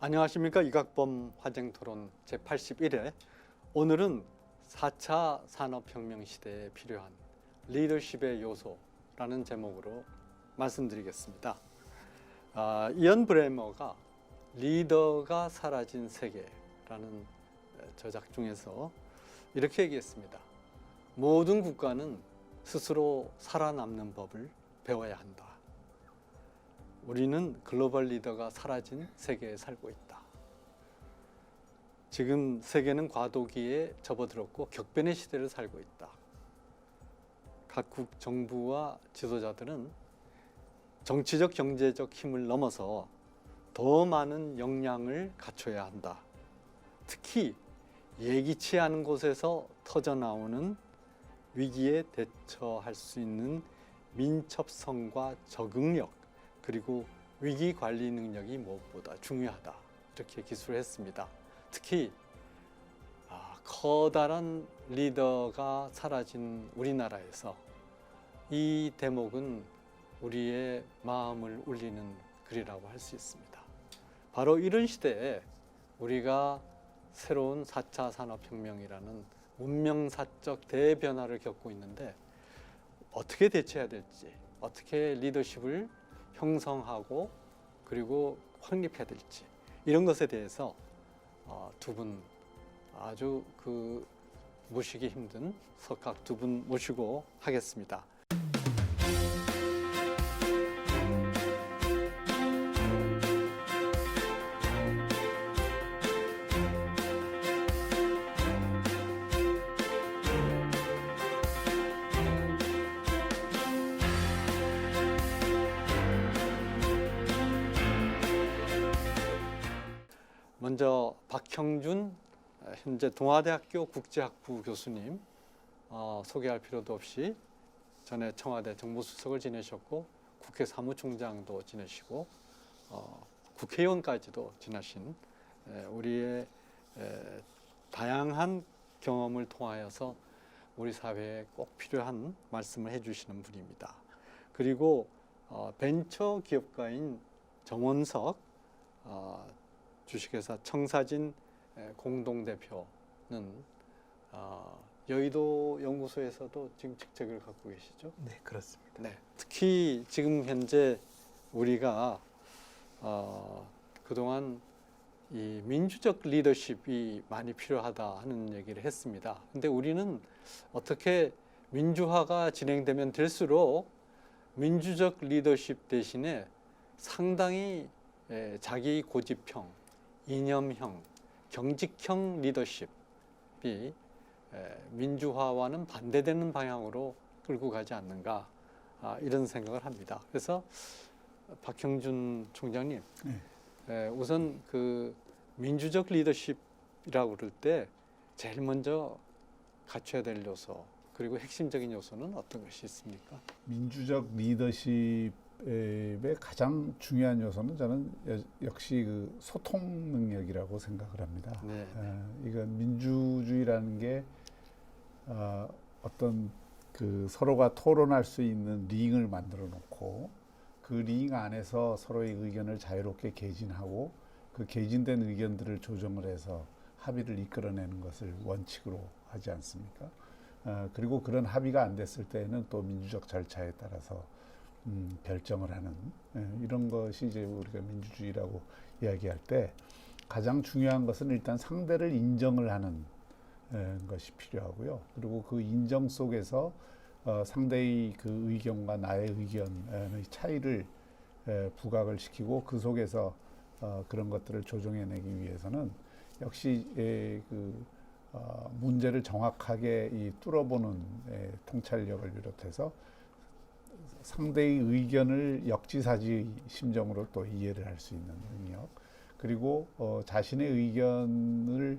안녕하십니까. 이각범 화쟁토론 제81회. 오늘은 4차 산업혁명 시대에 필요한 리더십의 요소라는 제목으로 말씀드리겠습니다. 이언 브레머가 리더가 사라진 세계라는 저작 중에서 이렇게 얘기했습니다. 모든 국가는 스스로 살아남는 법을 배워야 한다. 우리는 글로벌 리더가 사라진 세계에 살고 있다. 지금 세계는 과도기에 접어들었고 격변의 시대를 살고 있다. 각국 정부와 지도자들은 정치적, 경제적 힘을 넘어서 더 많은 역량을 갖춰야 한다. 특히 예기치 않은 곳에서 터져나오는 위기에 대처할 수 있는 민첩성과 적응력, 그리고 위기 관리 능력이 무엇보다 중요하다. 이렇게 기술했습니다. 특히 커다란 리더가 사라진 우리나라에서 이 대목은 우리의 마음을 울리는 글이라고 할 수 있습니다. 바로 이런 시대에 우리가 새로운 4차 산업혁명이라는 문명사적 대변화를 겪고 있는데 어떻게 대처해야 될지, 어떻게 리더십을 형성하고 그리고 확립해야 될지, 이런 것에 대해서 두 분 아주 모시기 힘든 석학 두 분 모시고 하겠습니다. 먼저 박형준 현재 동아대학교 국제학부 교수님 소개할 필요도 없이 전에 청와대 정무수석을 지내셨고 국회 사무총장도 지내시고 국회의원까지도 지나신 우리의 다양한 경험을 통하여서 우리 사회에 꼭 필요한 말씀을 해주시는 분입니다. 그리고 벤처 기업가인 정원석 주식회사 청사진 공동대표는 여의도 연구소에서도 지금 직책을 갖고 계시죠? 네, 그렇습니다. 네, 특히 지금 현재 우리가 그동안 이 민주적 리더십이 많이 필요하다 하는 얘기를 했습니다. 근데 우리는 어떻게 민주화가 진행되면 될수록 민주적 리더십 대신에 상당히 자기 고집형, 이념형, 경직형 리더십이 민주화와는 반대되는 방향으로 끌고 가지 않는가, 이런 생각을 합니다. 그래서 박형준 총장님, 우선 민주적 리더십이라고 그럴 때 제일 먼저 갖춰야 될 요소, 그리고 핵심적인 요소는 어떤 것이 있습니까? 민주적 리더십의 가장 중요한 요소는 저는 역시 소통 능력이라고 생각을 합니다. 네. 이건 민주주의라는 게 어떤 서로가 토론할 수 있는 링을 만들어 놓고 그 링 안에서 서로의 의견을 자유롭게 개진하고 그 개진된 의견들을 조정을 해서 합의를 이끌어내는 것을 원칙으로 하지 않습니까? 그리고 그런 합의가 안 됐을 때에는 또 민주적 절차에 따라서 결정을 하는, 이런 것이 이제 우리가 민주주의라고 이야기할 때 가장 중요한 것은 일단 상대를 인정을 하는 것이 필요하고요. 그리고 그 인정 속에서 상대의 그 의견과 나의 의견의 차이를 부각을 시키고 그 속에서 그런 것들을 조정해내기 위해서는 역시 문제를 정확하게 뚫어보는 통찰력을 비롯해서 상대의 의견을 역지사지 심정으로 또 이해를 할 수 있는 능력, 그리고 자신의 의견을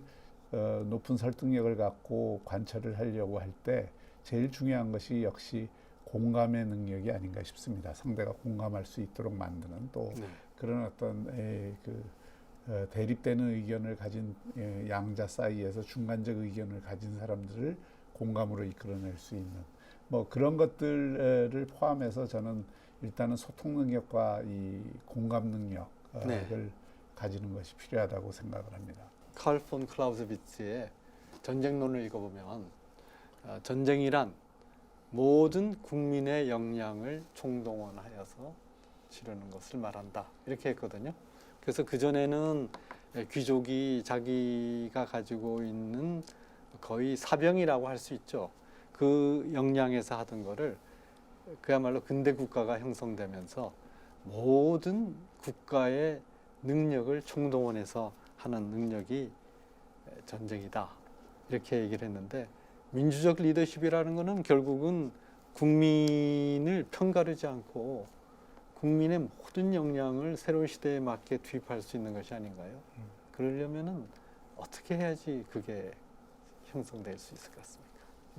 높은 설득력을 갖고 관철을 하려고 할 때 제일 중요한 것이 역시 공감의 능력이 아닌가 싶습니다. 상대가 공감할 수 있도록 만드는 또 그런 어떤 대립되는 의견을 가진 양자 사이에서 중간적 의견을 가진 사람들을 공감으로 이끌어낼 수 있는 그런 것들을 포함해서 저는 일단은 소통 능력과 이 공감 능력을 가지는 것이 필요하다고 생각을 합니다. 칼 폰 클라우즈비츠의 전쟁론을 읽어보면 전쟁이란 모든 국민의 역량을 총동원하여서 치르는 것을 말한다 이렇게 했거든요. 그래서 그전에는 귀족이 자기가 가지고 있는 거의 사병이라고 할 수 있죠. 그 역량에서 하던 거를 그야말로 근대 국가가 형성되면서 모든 국가의 능력을 총동원해서 하는 능력이 전쟁이다 이렇게 얘기를 했는데, 민주적 리더십이라는 것은 결국은 국민을 편가르지 않고 국민의 모든 역량을 새로운 시대에 맞게 투입할 수 있는 것이 아닌가요? 그러려면은 어떻게 해야지 그게 형성될 수 있을 것 같습니까?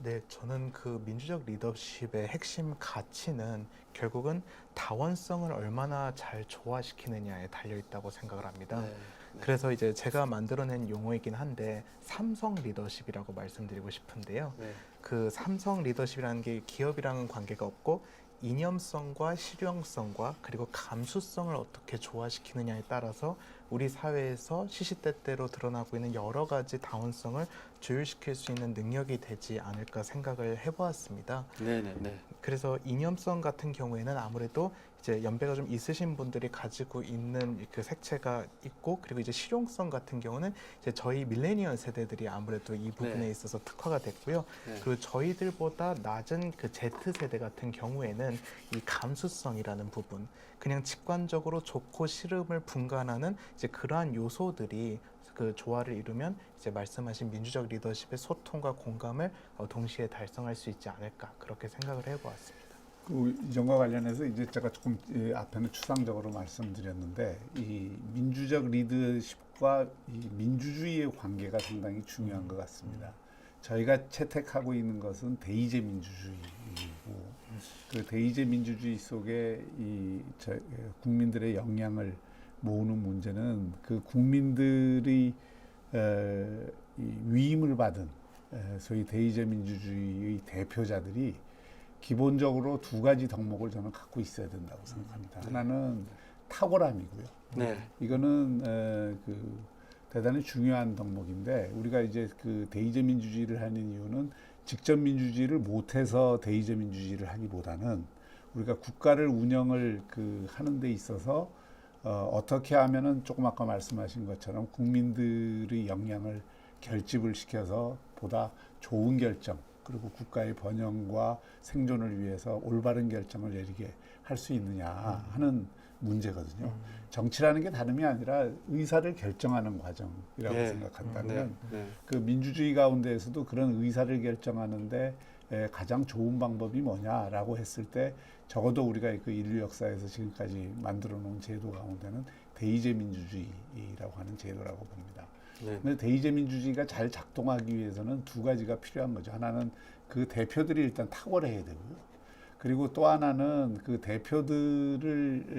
네, 저는 그 민주적 리더십의 핵심 가치는 결국은 다원성을 얼마나 잘 조화시키느냐에 달려 있다고 생각을 합니다. 네. 그래서 이제 제가 만들어낸 용어이긴 한데 삼성 리더십이라고 말씀드리고 싶은데요. 네. 그 삼성 리더십이라는 게 기업이랑은 관계가 없고 이념성과 실용성과 그리고 감수성을 어떻게 조화시키느냐에 따라서 우리 사회에서 시시때때로 드러나고 있는 여러 가지 다원성을 조율시킬 수 있는 능력이 되지 않을까 생각을 해보았습니다. 네네네. 그래서 이념성 같은 경우에는 아무래도 이제 연배가 좀 있으신 분들이 가지고 있는 그 색채가 있고, 그리고 이제 실용성 같은 경우는 이제 저희 밀레니얼 세대들이 아무래도 이 부분에 네. 있어서 특화가 됐고요. 네. 그리고 저희들보다 낮은 그 Z세대 같은 경우에는 이 감수성이라는 부분, 그냥 직관적으로 좋고 싫음을 분간하는 이제 그러한 요소들이 그 조화를 이루면 이제 말씀하신 민주적 리더십의 소통과 공감을 동시에 달성할 수 있지 않을까, 그렇게 생각을 해보았습니다. 그 이전과 관련해서 이제 제가 조금 앞에는 추상적으로 말씀드렸는데, 이 민주적 리더십과 이 민주주의의 관계가 상당히 중요한 것 같습니다. 저희가 채택하고 있는 것은 대의제 민주주의이고, 그 대의제 민주주의 속에 국민들의 역량을 모으는 문제는 그 국민들이 이 위임을 받은 소위 대의제 민주주의의 대표자들이 기본적으로 두 가지 덕목을 저는 갖고 있어야 된다고 생각합니다. 하나는 탁월함이고요. 네. 이거는 그 대단히 중요한 덕목인데, 우리가 이제 그 대의제 민주주의를 하는 이유는 직접 민주주의를 못해서 대의제 민주주의를 하기보다는 우리가 국가를 운영을 하는 데 있어서 어떻게 하면은 조금 아까 말씀하신 것처럼 국민들의 역량을 결집을 시켜서 보다 좋은 결정, 그리고 국가의 번영과 생존을 위해서 올바른 결정을 내리게 할 수 있느냐 하는 문제거든요. 정치라는 게 다름이 아니라 의사를 결정하는 과정이라고 네. 생각한다면 네. 그 민주주의 가운데에서도 그런 의사를 결정하는데 가장 좋은 방법이 뭐냐라고 했을 때, 적어도 우리가 그 인류 역사에서 지금까지 만들어 놓은 제도 가운데는 대의제 민주주의라고 하는 제도라고 봅니다. 네. 근데 대의제 민주주의가 잘 작동하기 위해서는 두 가지가 필요한 거죠. 하나는 그 대표들이 일단 탁월해야 되고요. 그리고 또 하나는 그 대표들과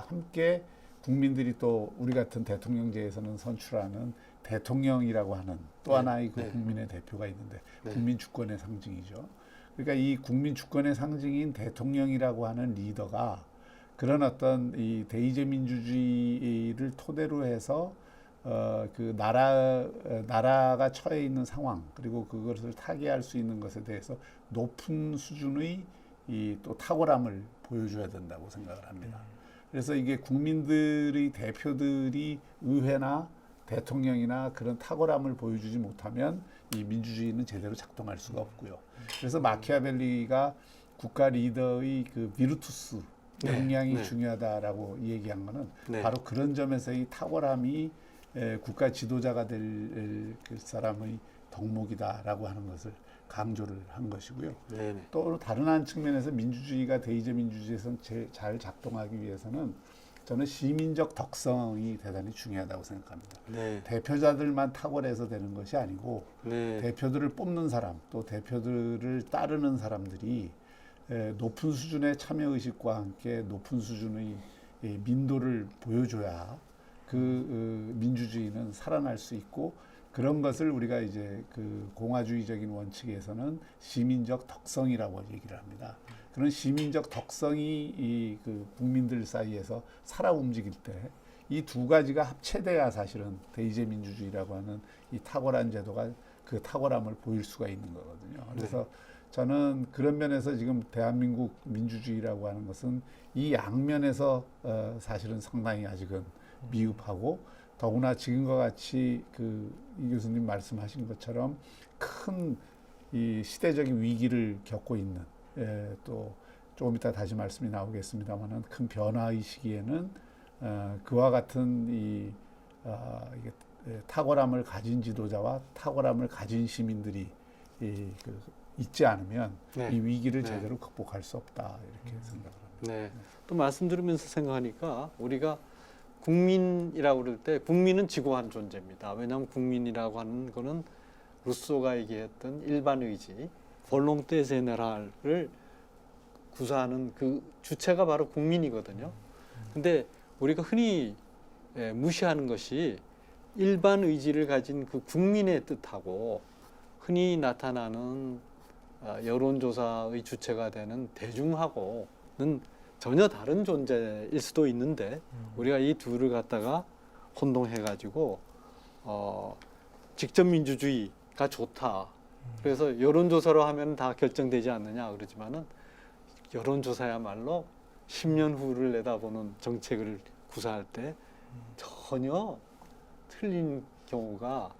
함께 국민들이 또 우리 같은 대통령제에서는 선출하는 대통령이라고 하는 또 네. 하나의 그 네. 국민의 대표가 있는데, 네. 국민 주권의 상징이죠. 그러니까 이 국민 주권의 상징인 대통령이라고 하는 리더가 그런 어떤 이 대의제 민주주의를 토대로 해서 그 나라가 처해 있는 상황, 그리고 그것을 타개할 수 있는 것에 대해서 높은 수준의 이 또 탁월함을 보여줘야 된다고 생각을 합니다. 그래서 이게 국민들의 대표들이 의회나 대통령이나 그런 탁월함을 보여주지 못하면 이 민주주의는 제대로 작동할 수가 없고요. 그래서 마키아벨리가 국가 리더의 그 비르투스, 네, 역량이 네. 중요하다라고 얘기한 거는 네. 바로 그런 점에서의 탁월함이 국가 지도자가 될 그 사람의 덕목이다라고 하는 것을 강조를 한 것이고요. 네네. 또 다른 한 측면에서 민주주의가 대의제 민주주의에서 잘 작동하기 위해서는 저는 시민적 덕성이 대단히 중요하다고 생각합니다. 네. 대표자들만 탁월해서 되는 것이 아니고 네. 대표들을 뽑는 사람, 또 대표들을 따르는 사람들이 높은 수준의 참여의식과 함께 높은 수준의 민도를 보여줘야 그 민주주의는 살아날 수 있고, 그런 것을 우리가 이제 그 공화주의적인 원칙에서는 시민적 덕성이라고 얘기를 합니다. 그런 시민적 덕성이 이 그 국민들 사이에서 살아 움직일 때 이 두 가지가 합체돼야 사실은 대의제 민주주의라고 하는 이 탁월한 제도가 그 탁월함을 보일 수가 있는 거거든요. 그래서 저는 그런 면에서 지금 대한민국 민주주의라고 하는 것은 이 양면에서 사실은 상당히 아직은 미흡하고, 더구나 지금과 같이 그 이 교수님 말씀하신 것처럼 큰 이 시대적인 위기를 겪고 있는, 또 조금 이따 다시 말씀이 나오겠습니다만은 큰 변화의 시기에는 그와 같은 이게 탁월함을 가진 지도자와 탁월함을 가진 시민들이 있지 않으면 네. 이 위기를 네. 제대로 극복할 수 없다, 이렇게 생각을 합니다. 네. 또 말씀 들으면서 생각하니까 우리가 국민이라고 그럴 때 국민은 지고한 존재입니다. 왜냐하면 국민이라고 하는 거는 루소가 얘기했던 일반 의지, 볼롱테 제네랄을 구사하는 그 주체가 바로 국민이거든요. 근데 우리가 흔히 무시하는 것이 일반 의지를 가진 그 국민의 뜻하고 흔히 나타나는 여론조사의 주체가 되는 대중하고는 전혀 다른 존재일 수도 있는데, 우리가 이 둘을 갖다가 혼동해가지고 직접 민주주의가 좋다. 그래서 여론조사로 하면 다 결정되지 않느냐 그러지만은 여론조사야말로 10년 후를 내다보는 정책을 구사할 때 전혀 틀린 경우가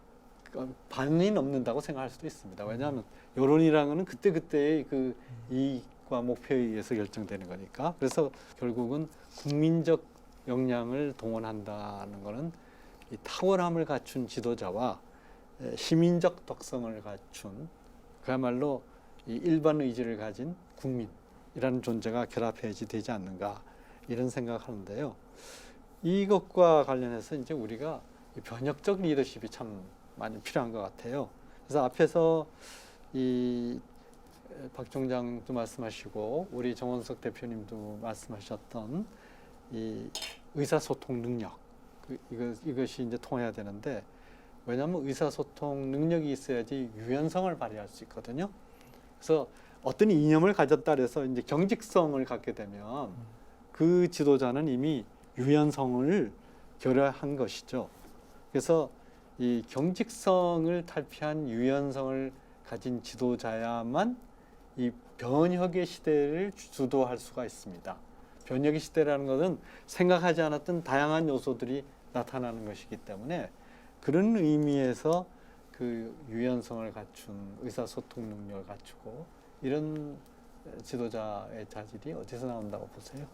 반이 넘는다고 생각할 수도 있습니다. 왜냐하면 여론이라는 것은 그때그때의 그 이익과 목표에 의해서 결정되는 거니까. 그래서 결국은 국민적 역량을 동원한다는 것은 이 탁월함을 갖춘 지도자와 시민적 덕성을 갖춘 그야말로 이 일반 의지를 가진 국민이라는 존재가 결합해야지 되지 않는가, 이런 생각을 하는데요. 이것과 관련해서 이제 우리가 변혁적 리더십이 참 많이 필요한 것 같아요. 그래서 앞에서 이 박 총장도 말씀하시고 우리 정원석 대표님도 말씀하셨던 이 의사소통 능력, 이것이 이제 통해야 되는데, 왜냐하면 의사소통 능력이 있어야지 유연성을 발휘할 수 있거든요. 그래서 어떤 이념을 가졌다 그래서 이제 경직성을 갖게 되면 그 지도자는 이미 유연성을 결여한 것이죠. 그래서 이 경직성을 탈피한 유연성을 가진 지도자야만 이 변혁의 시대를 주도할 수가 있습니다. 변혁의 시대라는 것은 생각하지 않았던 다양한 요소들이 나타나는 것이기 때문에 그런 의미에서 그 유연성을 갖춘 의사소통 능력을 갖추고 이런 지도자의 자질이 어디서 나온다고 보세요?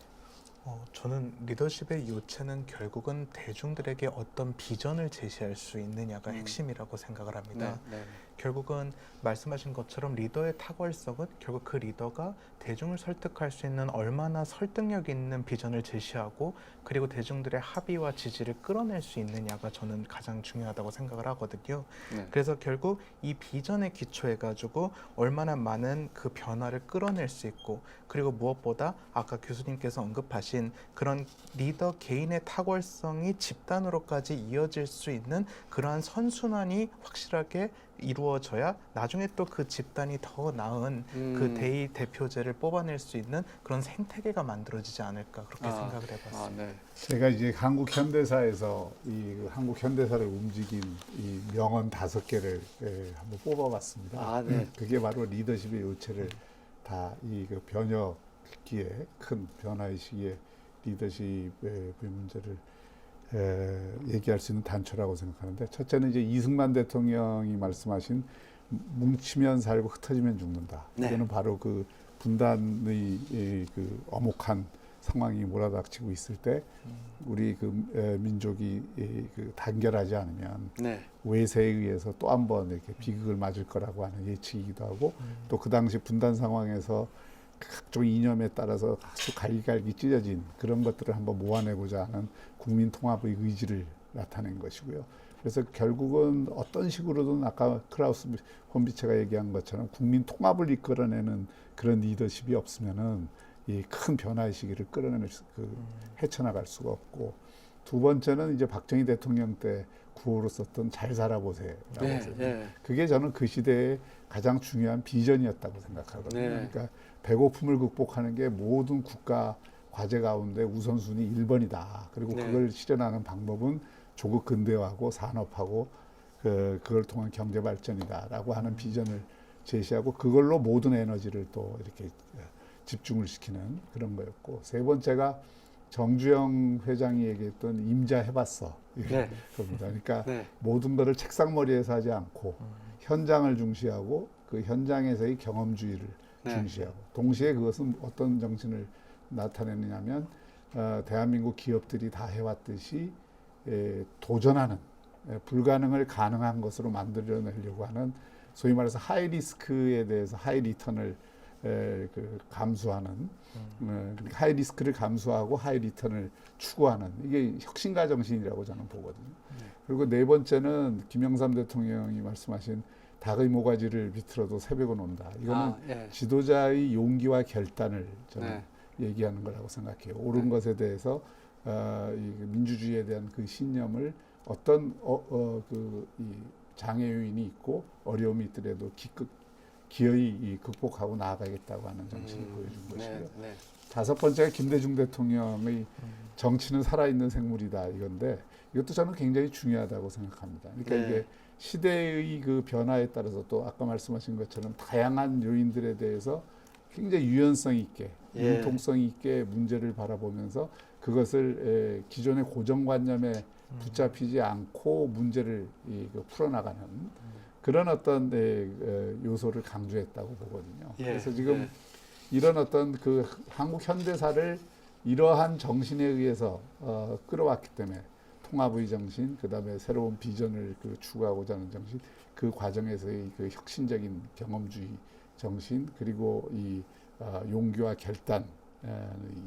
저는 리더십의 요체는 결국은 대중들에게 어떤 비전을 제시할 수 있느냐가 핵심이라고 생각을 합니다. 네. 결국은 말씀하신 것처럼 리더의 탁월성은 결국 그 리더가 대중을 설득할 수 있는 얼마나 설득력 있는 비전을 제시하고 그리고 대중들의 합의와 지지를 끌어낼 수 있느냐가 저는 가장 중요하다고 생각을 하거든요. 네. 그래서 결국 이 비전에 기초해가지고 얼마나 많은 그 변화를 끌어낼 수 있고, 그리고 무엇보다 아까 교수님께서 언급하신 그런 리더 개인의 탁월성이 집단으로까지 이어질 수 있는 그러한 선순환이 확실하게 이루어져야 나중에 또 그 집단이 더 나은 그 대의 대표제를 뽑아낼 수 있는 그런 생태계가 만들어지지 않을까, 그렇게 생각을 해봤습니다. 네. 제가 이제 한국 현대사에서 이 한국 현대사를 움직인 이 명언 5개를 한번 뽑아봤습니다. 네. 그게 바로 리더십의 요체를 다 이 그 변혁기에 큰 변화의 시기에 리더십의 문제를 얘기할 수 있는 단초라고 생각하는데, 첫째는 이제 이승만 대통령이 말씀하신 뭉치면 살고 흩어지면 죽는다. 네. 이거는 바로 그 분단의 그 엄혹한 상황이 몰아닥치고 있을 때 우리 그 민족이 그 단결하지 않으면 네. 외세에 의해서 또 한 번 이렇게 비극을 맞을 거라고 하는 예측이기도 하고, 또 그 당시 분단 상황에서 각종 이념에 따라서 아주 갈기갈기 찢어진 그런 것들을 한번 모아내고자 하는 국민 통합의 의지를 나타낸 것이고요. 그래서 결국은 어떤 식으로든 아까 크라우스 폰 비체가 얘기한 것처럼 국민 통합을 이끌어내는 그런 리더십이 없으면은 이 큰 변화의 시기를 끌어내는 헤쳐나갈 수가 없고, 두 번째는 이제 박정희 대통령 때 구호로 썼던 잘 살아보세요라고 해서 그게 저는 그 시대의 가장 중요한 비전이었다고 생각하거든요. 네. 그러니까 배고픔을 극복하는 게 모든 국가 과제 가운데 우선순위 1번이다. 그리고 네. 그걸 실현하는 방법은 조국 근대화하고 산업하고 그걸 통한 경제 발전이다라고 하는 비전을 제시하고 그걸로 모든 에너지를 또 이렇게 집중을 시키는 그런 거였고, 세 번째가 정주영 회장이 얘기했던 임자 해봤어. 네. 겁니다. 그러니까 네. 모든 거를 책상머리에서 하지 않고 현장을 중시하고 그 현장에서의 경험주의를 네. 중시하고, 동시에 그것은 어떤 정신을 나타내느냐면 대한민국 기업들이 다 해왔듯이 도전하는, 불가능을 가능한 것으로 만들어내려고 하는, 소위 말해서 하이 리스크에 대해서 하이 리턴을 감수하는, 그러니까 하이 리스크를 감수하고 하이 리턴을 추구하는, 이게 혁신가 정신이라고 저는 보거든요. 그리고 네 번째는 김영삼 대통령이 말씀하신 닭의 모가지를 비틀어도 새벽은 온다. 이거는 예. 지도자의 용기와 결단을 저는 네. 얘기하는 거라고 생각해요. 옳은 네. 것에 대해서 이 민주주의에 대한 그 신념을 어떤 이 장애 요인이 있고 어려움이 있더라도 기어이 극복하고 나아가겠다고 하는 정신을 보여준 것이고요. 네. 네. 다섯 번째가 김대중 대통령의 정치는 살아있는 생물이다 이건데, 이것도 저는 굉장히 중요하다고 생각합니다. 그러니까 네. 이게 시대의 그 변화에 따라서 또 아까 말씀하신 것처럼 다양한 요인들에 대해서 굉장히 유연성 있게, 예. 융통성 있게 문제를 바라보면서 그것을 기존의 고정관념에 붙잡히지 않고 문제를 풀어나가는 그런 어떤 요소를 강조했다고 보거든요. 예. 그래서 지금 네. 이런 어떤 그 한국 현대사를 이러한 정신에 의해서 끌어왔기 때문에, 통합의 정신, 그다음에 새로운 비전을 추구하고자 하는 정신, 그 과정에서의 그 혁신적인 경험주의 정신, 그리고 이 용기와 결단의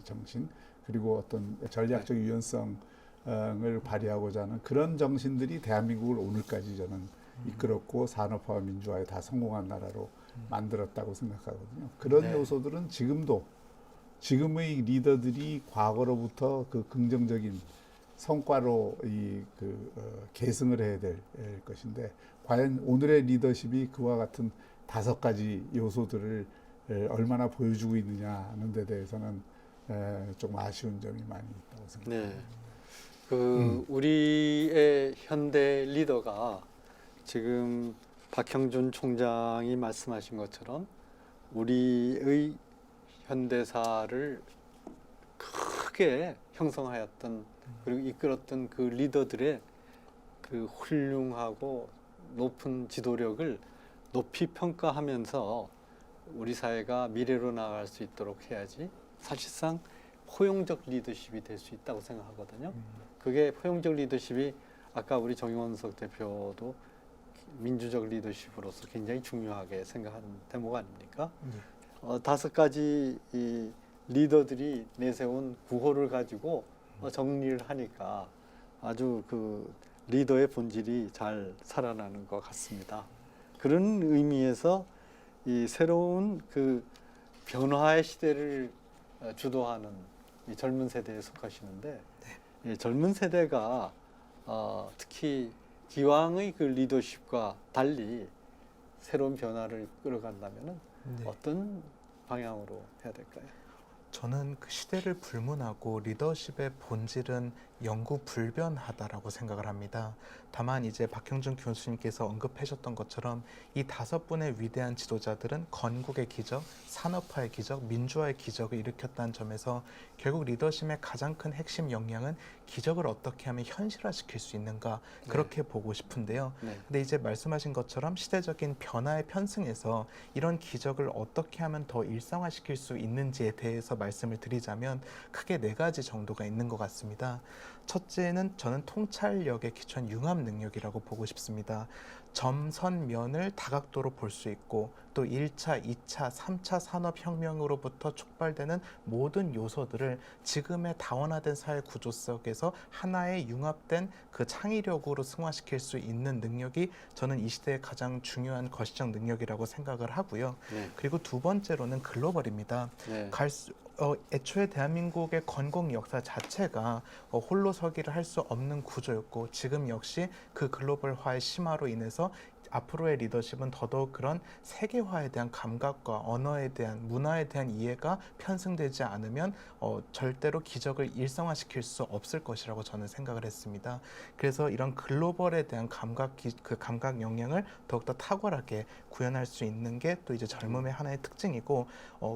정신, 그리고 어떤 전략적 유연성을 발휘하고자 하는 그런 정신들이 대한민국을 오늘까지 저는 이끌었고 산업화와 민주화에 다 성공한 나라로 만들었다고 생각하거든요. 그런 네. 요소들은 지금도, 지금의 리더들이 과거로부터 그 긍정적인 성과로 계승을 해야 될 것인데, 과연 오늘의 리더십이 그와 같은 5가지 요소들을 얼마나 보여주고 있느냐 하는 데 대해서는 좀 아쉬운 점이 많이 있다고 생각합니다. 네. 우리의 현대 리더가 지금 박형준 총장이 말씀하신 것처럼 우리의 현대사를 크게 형성하였던, 그리고 이끌었던 그 리더들의 그 훌륭하고 높은 지도력을 높이 평가하면서 우리 사회가 미래로 나아갈 수 있도록 해야지, 사실상 포용적 리더십이 될 수 있다고 생각하거든요. 그게 포용적 리더십이 아까 우리 정용원석 대표도 민주적 리더십으로서 굉장히 중요하게 생각하는 대목 아닙니까? 5가지 이 리더들이 내세운 구호를 가지고 정리를 하니까 아주 그 리더의 본질이 잘 살아나는 것 같습니다. 그런 의미에서 이 새로운 그 변화의 시대를 주도하는 이 젊은 세대에 속하시는데, 이 젊은 세대가 특히 기왕의 그 리더십과 달리 새로운 변화를 끌어간다면은 어떤 방향으로 해야 될까요? 저는 그 시대를 불문하고 리더십의 본질은 영구 불변하다라고 생각을 합니다. 다만 이제 박형준 교수님께서 언급하셨던 것처럼 이 5분의 위대한 지도자들은 건국의 기적, 산업화의 기적, 민주화의 기적을 일으켰다는 점에서 결국 리더십의 가장 큰 핵심 역량은 기적을 어떻게 하면 현실화시킬 수 있는가, 그렇게 보고 싶은데요. 근데 이제 말씀하신 것처럼 시대적인 변화의 편승에서 이런 기적을 어떻게 하면 더 일상화시킬 수 있는지에 대해서 말씀을 드리자면 크게 4가지 정도가 있는 것 같습니다. 첫째는 저는 통찰력에 기초한 융합 능력이라고 보고 싶습니다. 점선면을 다각도로 볼 수 있고, 또 1차, 2차, 3차 산업혁명으로부터 촉발되는 모든 요소들을 지금의 다원화된 사회 구조 속에서 하나의 융합된 그 창의력으로 승화시킬 수 있는 능력이 저는 이 시대의 가장 중요한 거시적 능력이라고 생각을 하고요. 그리고 2번째로는 글로벌입니다. 애초에 대한민국의 건국 역사 자체가 홀로 서기를 할 수 없는 구조였고, 지금 역시 그 글로벌화의 심화로 인해서 앞으로의 리더십은 더더욱 그런 세계화에 대한 감각과 언어에 대한 문화에 대한 이해가 편승되지 않으면 절대로 기적을 일상화시킬 수 없을 것이라고 저는 생각을 했습니다. 그래서 이런 글로벌에 대한 그 감각 역량을 더욱더 탁월하게 구현할 수 있는 게 또 이제 젊음의 하나의 특징이고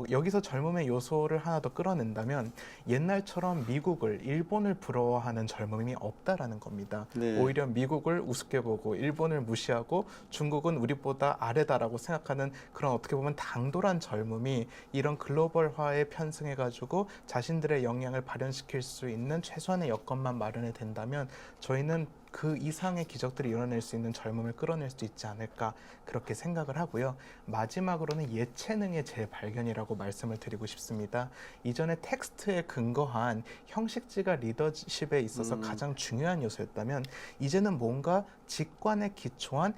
여기서 젊음의 요소를 하나 더 끌어낸다면 옛날처럼 미국을 일본을 부러워하는 젊음이 없다라는 겁니다. 네. 오히려 미국을 우습게 보고 일본을 무시하고 중국은 우리보다 아래다라고 생각하는 그런 어떻게 보면 당돌한 젊음이 이런 글로벌화에 편승해가지고 자신들의 역량을 발현시킬 수 있는 최소한의 여건만 마련해 된다면 저희는 그 이상의 기적들을 이뤄낼 수 있는 젊음을 끌어낼 수 있지 않을까 그렇게 생각을 하고요. 마지막으로는 예체능의 재발견이라고 말씀을 드리고 싶습니다. 이전에 텍스트에 근거한 형식지가 리더십에 있어서 가장 중요한 요소였다면 이제는 뭔가 직관에 기초한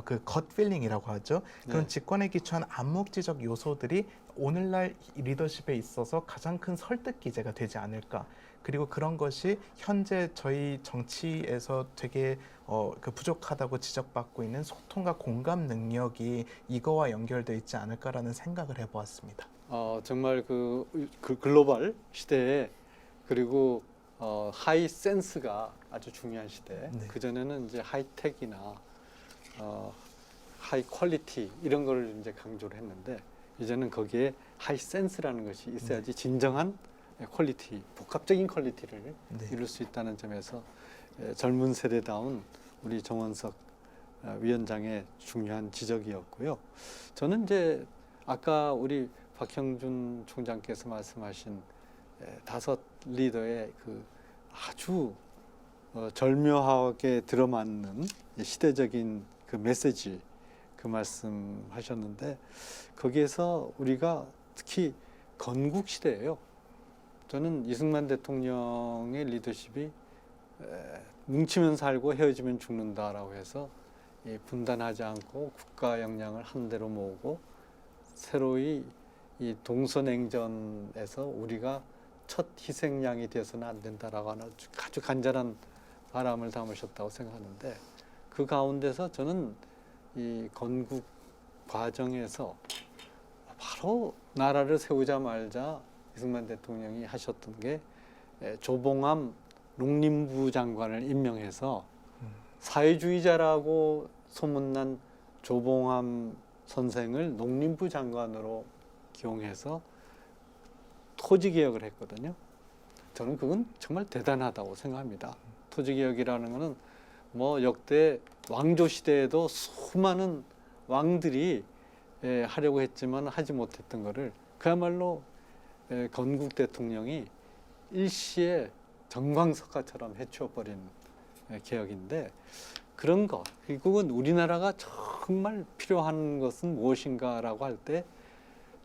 그 겉필링이라고 하죠. 그런 네. 직관에 기초한 암묵지적 요소들이 오늘날 리더십에 있어서 가장 큰 설득 기제가 되지 않을까. 그리고 그런 것이 현재 저희 정치에서 되게 그 부족하다고 지적받고 있는 소통과 공감 능력이 이거와 연결되어 있지 않을까라는 생각을 해보았습니다. 정말 그 글로벌 시대에 그리고 하이 센스가 아주 중요한 시대. 네. 그 전에는 이제 하이텍이나 하이 퀄리티 이런 걸 이제 강조를 했는데 이제는 거기에 하이 센스라는 것이 있어야지 진정한 퀄리티, 복합적인 퀄리티를 네. 이룰 수 있다는 점에서 젊은 세대다운 우리 정원석 위원장의 중요한 지적이었고요. 저는 이제 아까 우리 박형준 총장께서 말씀하신 5 리더의 그 아주 절묘하게 들어맞는 시대적인 그 메시지 그 말씀하셨는데 거기에서 우리가 특히 건국 시대예요. 저는 이승만 대통령의 리더십이 뭉치면 살고 헤어지면 죽는다라고 해서 분단하지 않고 국가 역량을 한 대로 모으고 새로이 이 동서냉전에서 우리가 첫 희생양이 되어서는 안 된다라고 하는 아주 간절한 바람을 담으셨다고 생각하는데 그 가운데서 저는 이 건국 과정에서 바로 나라를 세우자 말자 이승만 대통령이 하셨던 게 조봉암 농림부 장관을 임명해서 사회주의자라고 소문난 조봉암 선생을 농림부 장관으로 기용해서 토지개혁을 했거든요. 저는 그건 정말 대단하다고 생각합니다. 토지개혁이라는 것은 뭐 역대 왕조 시대에도 수많은 왕들이 하려고 했지만 하지 못했던 거를 그야말로 건국 대통령이 일시에 정광석화처럼 해치워버린 개혁인데 그런 것, 결국은 우리나라가 정말 필요한 것은 무엇인가라고 할 때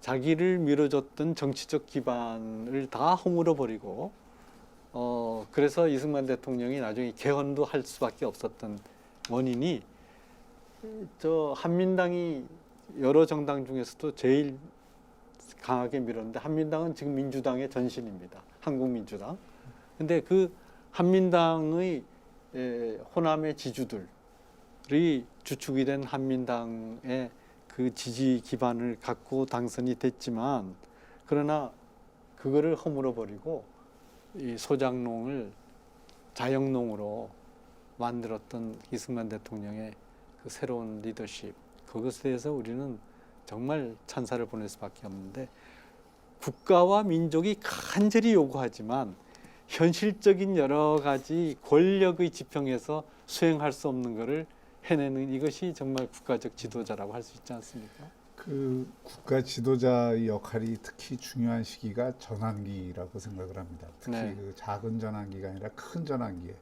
자기를 밀어줬던 정치적 기반을 다 허물어 버리고 그래서 이승만 대통령이 나중에 개헌도 할 수밖에 없었던 원인이 저 한민당이 여러 정당 중에서도 제일 강하게 밀었는데 한민당은 지금 민주당의 전신입니다. 한국민주당. 근데 그 한민당의 호남의 지주들이 주축이 된 한민당의 그 지지 기반을 갖고 당선이 됐지만 그러나 그거를 허물어 버리고 이 소작농을 자영농으로 만들었던 이승만 대통령의 그 새로운 리더십 그것에 대해서 우리는 정말 찬사를 보낼 수밖에 없는데 국가와 민족이 간절히 요구하지만 현실적인 여러 가지 권력의 지평에서 수행할 수 없는 것을 해내는 이것이 정말 국가적 지도자라고 할 수 있지 않습니까? 그 국가 지도자의 역할이 특히 중요한 시기가 전환기라고 생각을 합니다. 특히 네. 그 작은 전환기가 아니라 큰 전환기에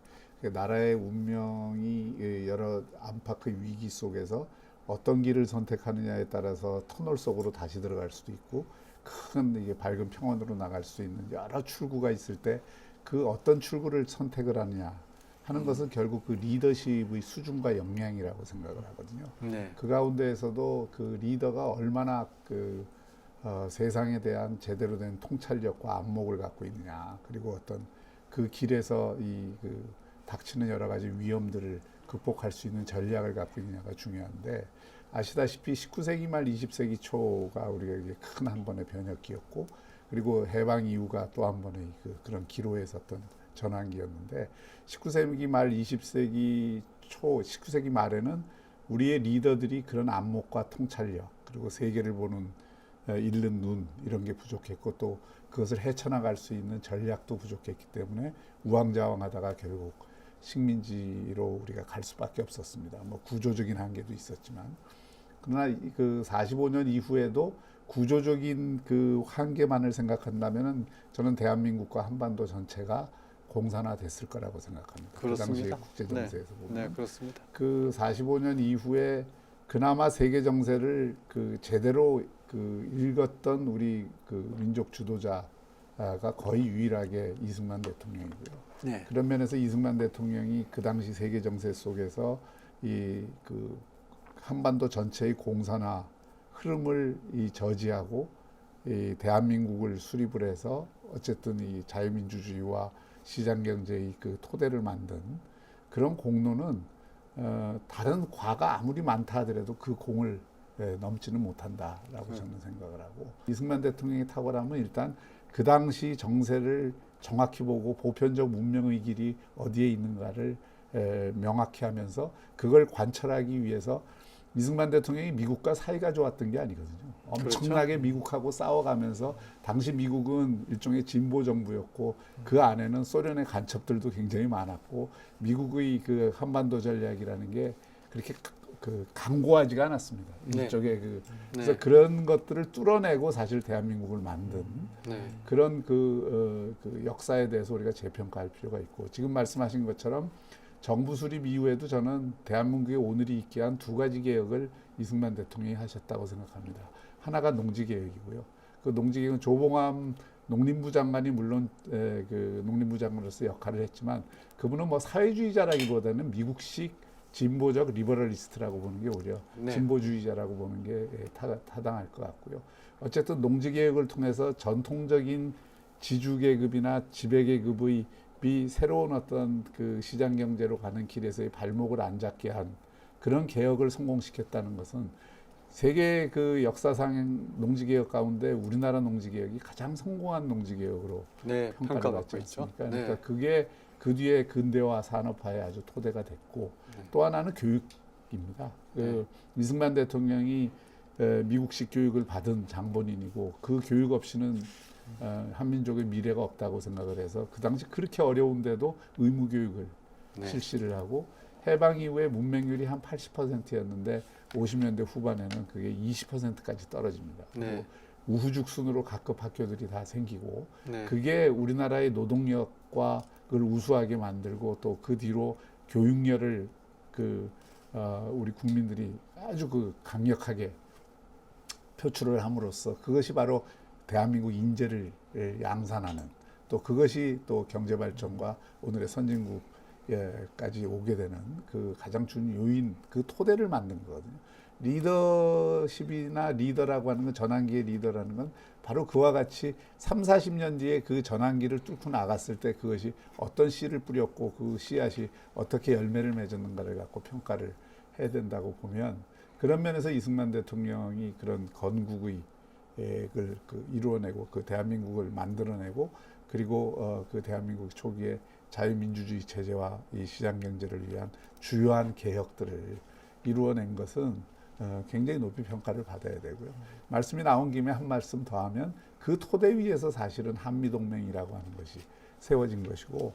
나라의 운명이 여러 안팎의 위기 속에서 어떤 길을 선택하느냐에 따라서 터널 속으로 다시 들어갈 수도 있고 큰 이게 밝은 평원으로 나갈 수 있는 여러 출구가 있을 때 그 어떤 출구를 선택을 하느냐 하는 것은 결국 그 리더십의 수준과 역량이라고 생각을 하거든요. 네. 그 가운데에서도 그 리더가 얼마나 그 세상에 대한 제대로 된 통찰력과 안목을 갖고 있느냐 그리고 어떤 그 길에서 이 그 닥치는 여러 가지 위험들을 극복할 수 있는 전략을 갖고 있느냐가 중요한데, 아시다시피 19세기 말 20세기 초가 우리에게 큰 한 번의 변혁기였고, 그리고 해방 이후가 또 한 번의 그런 기로에 섰던 전환기였는데, 19세기 말 20세기 초, 19세기 말에는 우리의 리더들이 그런 안목과 통찰력, 그리고 세계를 보는 읽는 눈, 이런 게 부족했고, 또 그것을 헤쳐나갈 수 있는 전략도 부족했기 때문에 우왕좌왕하다가 결국 식민지로 우리가 갈 수밖에 없었습니다. 뭐 구조적인 한계도 있었지만, 그러나 그 45년 이후에도 구조적인 그 한계만을 생각한다면은 저는 대한민국과 한반도 전체가 공산화됐을 거라고 생각합니다. 그렇습니다. 그 당시의 국제 정세에서 보면. 네, 그렇습니다. 그 45년 이후에 그나마 세계 정세를 그 제대로 그 읽었던 우리 그 민족 주도자가 거의 유일하게 이승만 대통령이고요. 네. 그런 면에서 이승만 대통령이 그 당시 세계 정세 속에서 이 그 한반도 전체의 공산화 흐름을 이 저지하고 이 대한민국을 수립을 해서 어쨌든 이 자유민주주의와 시장경제의 그 토대를 만든 그런 공로는 다른 과가 아무리 많다 하더라도 그 공을 넘지는 못한다라고 저는 생각을 하고, 이승만 대통령의 탁월함은 일단 그 당시 정세를 정확히 보고 보편적 문명의 길이 어디에 있는가를 명확히 하면서 그걸 관철하기 위해서, 이승만 대통령이 미국과 사이가 좋았던 게 아니거든요. 엄청나게 그렇죠. 미국하고 싸워가면서, 당시 미국은 일종의 진보 정부였고 그 안에는 소련의 간첩들도 굉장히 많았고, 미국의 그 한반도 전략이라는 게 그렇게 그 강고하지가 않았습니다. 네. 일종의 그래서 네. 그런 것들을 뚫어내고 사실 대한민국을 만든 네. 그런 그 역사에 대해서 우리가 재평가할 필요가 있고, 지금 말씀하신 것처럼 정부 수립 이후에도 저는 대한민국의 오늘이 있게 한 두 가지 개혁을 이승만 대통령이 하셨다고 생각합니다. 하나가 농지개혁이고요. 그 농지개혁은 조봉암 농림부 장관이 물론 그 농림부 장관으로서 역할을 했지만, 그분은 뭐 사회주의자라기보다는 미국식 진보적 리버럴리스트라고 보는 게 오히려 네. 진보주의자라고 보는 게 타당할 것 같고요. 어쨌든 농지개혁을 통해서 전통적인 지주계급이나 지배계급의 새로운 어떤 그 시장 경제로 가는 길에서의 발목을 안 잡게 한 그런 개혁을 성공시켰다는 것은 세계 그 역사상 농지개혁 가운데 우리나라 농지개혁이 가장 성공한 농지개혁으로 네, 평가를 평가받고 받지 있죠. 않습니까? 네. 그러니까 그게 그 뒤에 근대화 산업화에 아주 토대가 됐고, 네. 또 하나는 교육입니다. 그 이승만 대통령이 미국식 교육을 받은 장본인이고, 그 교육 없이는 한민족의 미래가 없다고 생각을 해서 그 당시 그렇게 어려운데도 의무교육을 네. 실시를 하고, 해방 이후에 문맹률이 한 80%였는데 50년대 후반에는 그게 20%까지 떨어집니다. 네. 우후죽순으로 각급 학교들이 다 생기고, 네. 그게 우리나라의 노동력과 그걸 우수하게 만들고, 또 그 뒤로 교육열을 우리 국민들이 아주 그 강력하게 표출을 함으로써 그것이 바로 대한민국 인재를 양산하는, 또 그것이 또 경제 발전과 오늘의 선진국까지 오게 되는 그 가장 중요한 요인, 그 토대를 만든 거거든요. 리더십이나 리더라고 하는 건, 전환기의 리더라는 건 바로 그와 같이 3, 40년 뒤에 그 전환기를 뚫고 나갔을 때 그것이 어떤 씨를 뿌렸고 그 씨앗이 어떻게 열매를 맺었는가를 갖고 평가를 해야 된다고 보면, 그런 면에서 이승만 대통령이 그런 건국의 그 이루어내고 그 대한민국을 만들어내고, 그리고 그 대한민국 초기에 자유민주주의 체제와 이 시장 경제를 위한 주요한 개혁들을 이루어낸 것은 굉장히 높이 평가를 받아야 되고요. 말씀이 나온 김에 한 말씀 더 하면, 그 토대 위에서 사실은 한미동맹이라고 하는 것이 세워진 것이고,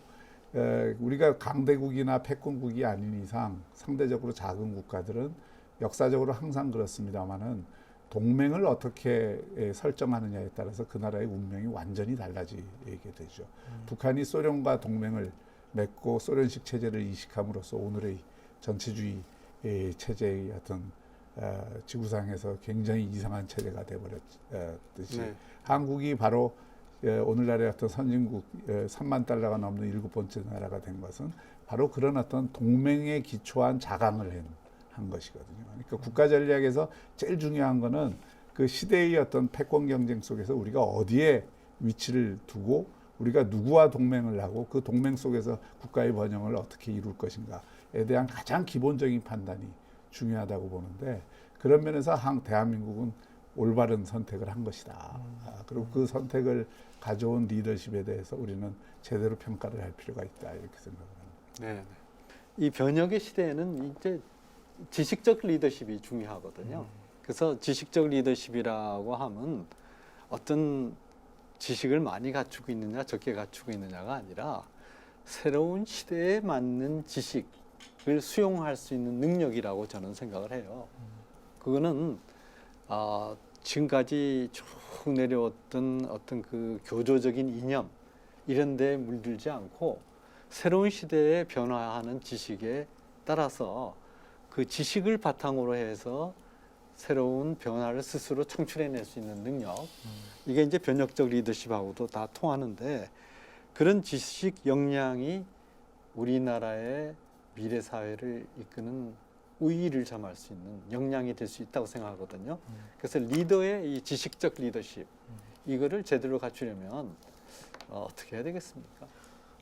우리가 강대국이나 패권국이 아닌 이상 상대적으로 작은 국가들은 역사적으로 항상 그렇습니다마는 동맹을 어떻게 설정하느냐에 따라서 그 나라의 운명이 완전히 달라지게 되죠. 북한이 소련과 동맹을 맺고 소련식 체제를 이식함으로써 오늘의 전체주의 체제의 어떤 지구상에서 굉장히 이상한 체제가 되어버렸듯이, 네. 한국이 바로 오늘날의 어떤 선진국 3만 달러가 넘는 7번째 나라가 된 것은 바로 그런 어떤 동맹에 기초한 자강을 한 것이거든요. 그러니까 국가 전략에서 제일 중요한 거는 그 시대의 어떤 패권 경쟁 속에서 우리가 어디에 위치를 두고 우리가 누구와 동맹을 하고 그 동맹 속에서 국가의 번영을 어떻게 이룰 것인가에 대한 가장 기본적인 판단이 중요하다고 보는데 그런 면에서 대한민국은 올바른 선택을 한 것이다. 그리고 그 선택을 가져온 리더십에 대해서 우리는 제대로 평가를 할 필요가 있다 이렇게 생각합니다. 네. 이 변혁의 시대에는 이제 지식적 리더십이 중요하거든요. 그래서 지식적 리더십이라고 하면 어떤 지식을 많이 갖추고 있느냐 적게 갖추고 있느냐가 아니라 새로운 시대에 맞는 지식을 수용할 수 있는 능력이라고 저는 생각을 해요. 그거는 지금까지 쭉 내려왔던 어떤 그 교조적인 이념 이런 데 물들지 않고 새로운 시대에 변화하는 지식에 따라서 그 지식을 바탕으로 해서 새로운 변화를 스스로 창출해낼 수 있는 능력 이게 이제 변혁적 리더십하고도 다 통하는데 그런 지식 역량이 우리나라의 미래 사회를 이끄는 우위를 점할 수 있는 역량이 될 수 있다고 생각하거든요. 그래서 리더의 이 지식적 리더십 이거를 제대로 갖추려면 어떻게 해야 되겠습니까?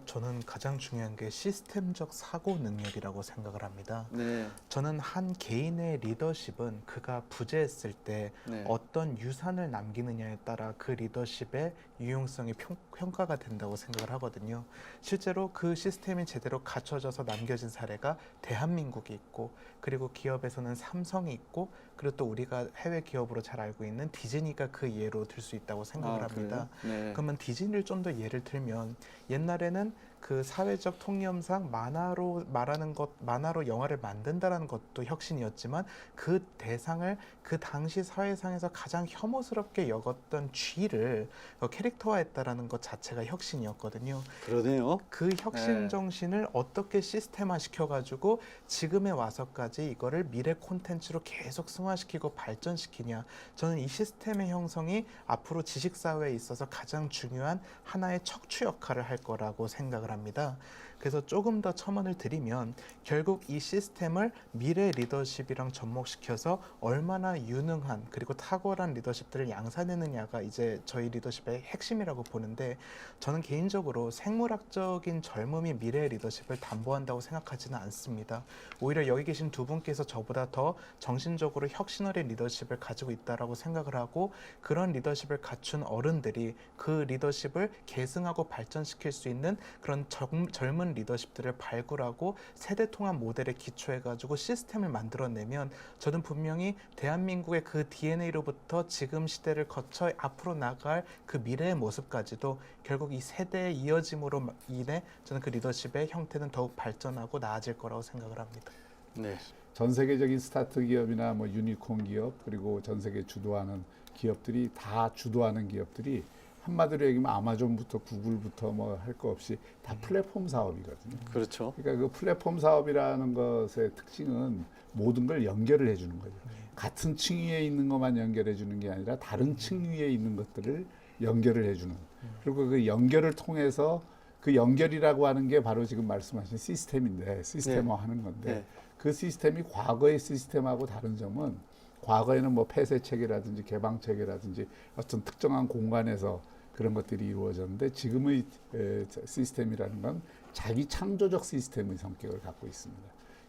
저는 가장 중요한 게 시스템적 사고 능력이라고 생각을 합니다. 네, 저는 한 개인의 리더십은 그가 부재했을 때 네. 어떤 유산을 남기느냐에 따라 그 리더십의 유용성이 평가가 된다고 생각을 하거든요. 실제로 그 시스템이 제대로 갖춰져서 남겨진 사례가 대한민국이 있고 그리고 기업에서는 삼성이 있고 그리고 또 우리가 해외 기업으로 잘 알고 있는 디즈니가 그 예로 들 수 있다고 생각을 합니다. 네. 그러면 디즈니를 좀 더 예를 들면 옛날에는 그 사회적 통념상 만화로 말하는 것, 만화로 영화를 만든다라는 것도 혁신이었지만 그 대상을 그 당시 사회상에서 가장 혐오스럽게 여겼던 쥐를 캐릭터화했다라는 것 자체가 혁신이었거든요. 그러네요. 그 혁신 네. 정신을 어떻게 시스템화 시켜가지고 지금에 와서까지 이거를 미래 콘텐츠로 계속 승화시키고 발전시키냐. 저는 이 시스템의 형성이 앞으로 지식사회에 있어서 가장 중요한 하나의 척추 역할을 할 거라고 생각을 합니다. 그래서 조금 더 첨언을 드리면 결국 이 시스템을 미래 리더십이랑 접목시켜서 얼마나 유능한 그리고 탁월한 리더십들을 양산하느냐가 이제 저희 리더십의 핵심이라고 보는데 저는 개인적으로 생물학적인 젊음이 미래의 리더십을 담보한다고 생각하지는 않습니다. 오히려 여기 계신 두 분께서 저보다 더 정신적으로 혁신어린 리더십을 가지고 있다라고 생각을 하고 그런 리더십을 갖춘 어른들이 그 리더십을 계승하고 발전시킬 수 있는 그런 젊은 리더십들을 발굴하고 세대 통합 모델에 기초해가지고 시스템을 만들어내면 저는 분명히 대한민국의 그 DNA로부터 지금 시대를 거쳐 앞으로 나갈 그 미래의 모습까지도 결국 이 세대의 이어짐으로 인해 저는 그 리더십의 형태는 더욱 발전하고 나아질 거라고 생각을 합니다. 네. 전 세계적인 스타트 기업이나 뭐 유니콘 기업 그리고 전 세계 주도하는 기업들이 다 주도하는 기업들이 한마디로 얘기하면 아마존부터 구글부터 뭐 할 거 없이 다 플랫폼 사업이거든요. 그렇죠. 그러니까 그 플랫폼 사업이라는 것의 특징은 모든 걸 연결을 해주는 거죠. 같은 층 위에 있는 것만 연결해 주는 게 아니라 다른 층 위에 있는 것들을 연결을 해주는. 그리고 그 연결을 통해서 그 연결이라고 하는 게 바로 지금 말씀하신 시스템인데 시스템화하는 건데 네. 그 시스템이 과거의 시스템하고 다른 점은 과거에는 뭐 폐쇄 체계라든지 개방 체계라든지 어떤 특정한 공간에서 그런 것들이 이루어졌는데 지금의 시스템이라는 건 자기 창조적 시스템의 성격을 갖고 있습니다.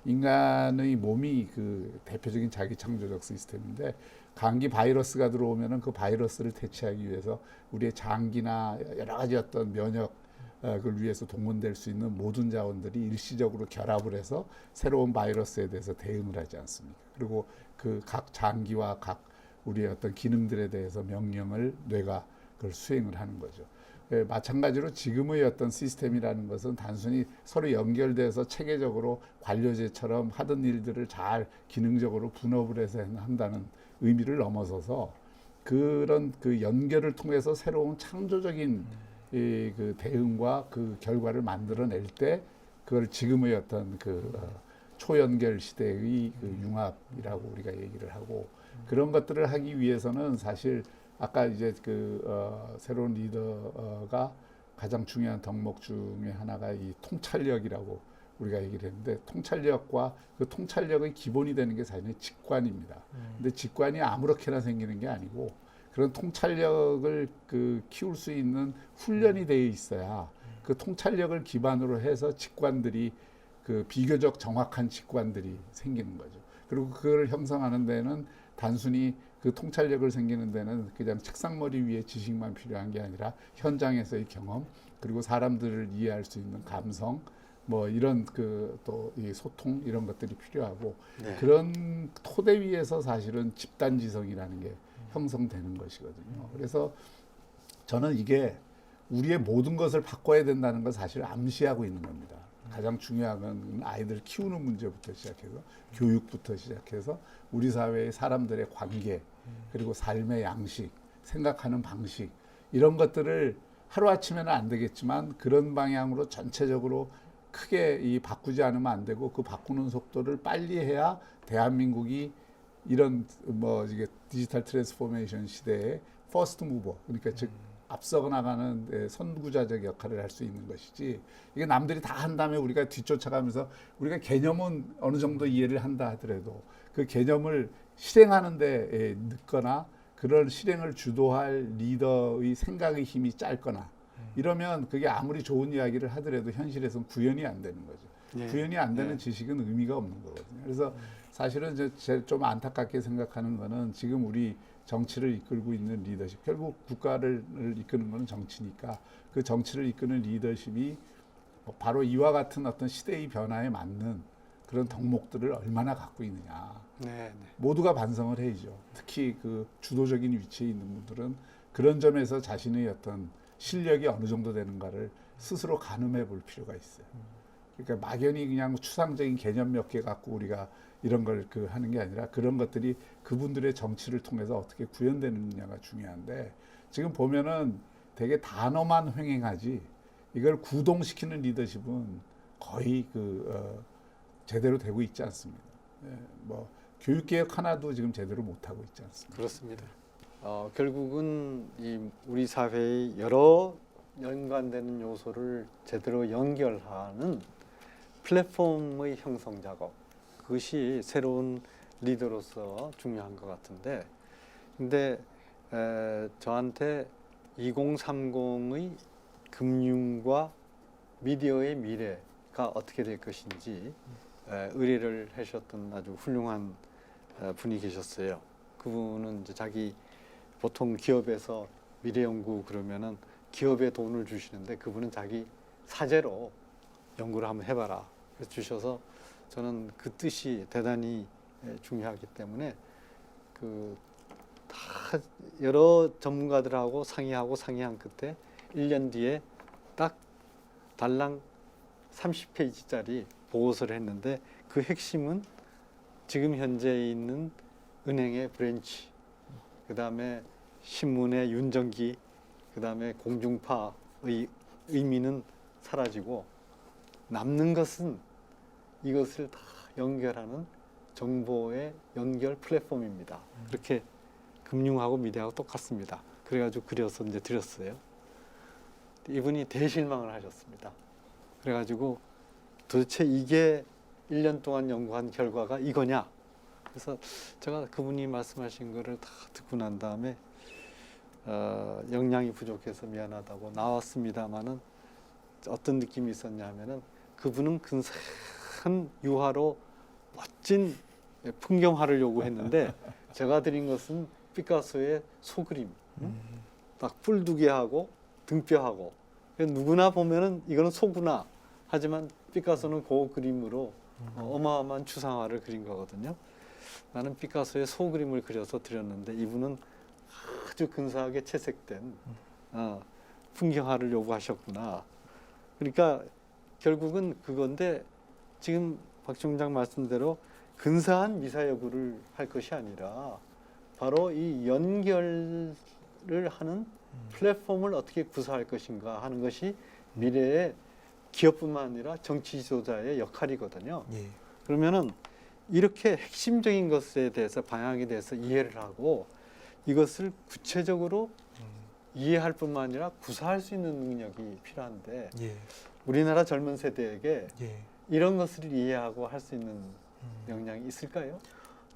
인간의 몸이 그 대표적인 자기 창조적 시스템인데 감기 바이러스가 들어오면은 그 바이러스를 대체하기 위해서 우리의 장기나 여러 가지 어떤 면역 그걸 위해서 동원될 수 있는 모든 자원들이 일시적으로 결합을 해서 새로운 바이러스에 대해서 대응을 하지 않습니까? 그리고 그 각 장기와 각 우리의 어떤 기능들에 대해서 명령을 뇌가 그걸 수행을 하는 거죠. 마찬가지로 지금의 어떤 시스템이라는 것은 단순히 서로 연결돼서 체계적으로 관료제처럼 하던 일들을 잘 기능적으로 분업을 해서 한다는 의미를 넘어서서 그런 그 연결을 통해서 새로운 창조적인 그 대응과 그 결과를 만들어낼 때 그걸 지금의 어떤 그 초연결 시대의 그 융합이라고 우리가 얘기를 하고 그런 것들을 하기 위해서는 사실 아까 이제 그 새로운 리더가 가장 중요한 덕목 중에 하나가 이 통찰력이라고 우리가 얘기를 했는데 통찰력과 그 통찰력의 기본이 되는 게 사실은 직관입니다. 근데 직관이 아무렇게나 생기는 게 아니고 그런 통찰력을 키울 수 있는 훈련이 되어 있어야 그 통찰력을 기반으로 해서 직관들이 비교적 정확한 직관들이 생기는 거죠. 그리고 그걸 형성하는 데는 단순히 그 통찰력을 생기는 데는 그냥 책상머리 위에 지식만 필요한 게 아니라 현장에서의 경험, 그리고 사람들을 이해할 수 있는 감성, 뭐 이런 또 이 소통 이런 것들이 필요하고, 네. 그런 토대 위에서 사실은 집단지성이라는 게 형성되는 것이거든요. 그래서 저는 이게 우리의 모든 것을 바꿔야 된다는 걸 사실 암시하고 있는 겁니다. 가장 중요한 건 아이들 키우는 문제부터 시작해서 교육부터 시작해서 우리 사회의 사람들의 관계, 그리고 삶의 양식, 생각하는 방식, 이런 것들을 하루아침에는 안 되겠지만 그런 방향으로 전체적으로 크게 바꾸지 않으면 안 되고, 그 바꾸는 속도를 빨리 해야 대한민국이 이런 이게 디지털 트랜스포메이션 시대의 퍼스트 무버, 그러니까 즉 앞서 나가는 선구자적 역할을 할 수 있는 것이지, 이게 남들이 다 한 다음에 우리가 뒤쫓아가면서 우리가 개념은 어느 정도 이해를 한다 하더라도 그 개념을 실행하는 데 늦거나, 그런 실행을 주도할 리더의 생각의 힘이 짧거나 이러면 그게 아무리 좋은 이야기를 하더라도 현실에서는 구현이 안 되는 거죠. 네. 구현이 안 되는 네. 지식은 의미가 없는 거거든요. 그래서 사실은 제가 좀 안타깝게 생각하는 거는 지금 우리 정치를 이끌고 있는 리더십, 결국 국가를 이끄는 것은 정치니까 그 정치를 이끄는 리더십이 바로 이와 같은 어떤 시대의 변화에 맞는 그런 덕목들을 얼마나 갖고 있느냐. 네, 네. 모두가 반성을 해야죠. 특히 그 주도적인 위치에 있는 분들은 그런 점에서 자신의 어떤 실력이 어느 정도 되는가를 스스로 가늠해 볼 필요가 있어요. 그러니까 막연히 그냥 추상적인 개념 몇 개 갖고 우리가 이런 걸 하는 게 아니라, 그런 것들이 그분들의 정치를 통해서 어떻게 구현되느냐가 중요한데, 지금 보면은 되게 단어만 횡행하지 이걸 구동시키는 리더십은 거의 제대로 되고 있지 않습니다. 교육개혁 하나도 지금 제대로 못하고 있지 않습니다. 그렇습니다. 결국은 우리 사회의 여러 연관되는 요소를 제대로 연결하는 플랫폼의 형성 작업, 그것이 새로운 리더로서 중요한 것 같은데, 근데 저한테 2030의 금융과 미디어의 미래가 어떻게 될 것인지 의뢰를 하셨던 아주 훌륭한 분이 계셨어요. 그분은 이제 자기 보통 기업에서 미래 연구 그러면은 기업에 돈을 주시는데, 그분은 자기 사재로 연구를 한번 해봐라 그래서 주셔서, 저는 그 뜻이 대단히 중요하기 때문에 다 여러 전문가들하고 상의한 끝에 1년 뒤에 딱 달랑 30페이지짜리 보고서를 했는데, 그 핵심은 지금 현재 있는 은행의 브랜치, 그 다음에 신문의 윤정기, 그 다음에 공중파의 의미는 사라지고 남는 것은 이것을 다 연결하는 정보의 연결 플랫폼입니다. 그렇게 금융하고 미디어하고 똑같습니다. 그래가지고 그려서 이제 드렸어요. 이분이 대실망을 하셨습니다. 그래가지고 도대체 이게 1년 동안 연구한 결과가 이거냐? 그래서 제가 그분이 말씀하신 거를 다 듣고 난 다음에 역량이 부족해서 미안하다고 나왔습니다마는, 어떤 느낌이 있었냐 하면은, 그분은 근사한 유화로 멋진 풍경화를 요구했는데 제가 드린 것은 피카소의 소그림, 딱 뿔두개하고 등뼈하고, 누구나 보면은 이거는 소구나 하지만 피카소는 그 그림으로 어마어마한 추상화를 그린 거거든요. 나는 피카소의 소그림을 그려서 드렸는데 이분은 아주 근사하게 채색된 풍경화를 요구하셨구나. 그러니까 결국은 그건데, 지금 박 총장 말씀대로 근사한 미사여구를 할 것이 아니라 바로 이 연결을 하는 플랫폼을 어떻게 구사할 것인가 하는 것이 미래의 기업뿐만 아니라 정치 지도자의 역할이거든요. 예. 그러면은 이렇게 핵심적인 것에 대해서, 방향에 대해서 이해를 하고 이것을 구체적으로 이해할 뿐만 아니라 구사할 수 있는 능력이 필요한데, 예. 우리나라 젊은 세대에게 예. 이런 것을 이해하고 할 수 있는 역량이 있을까요?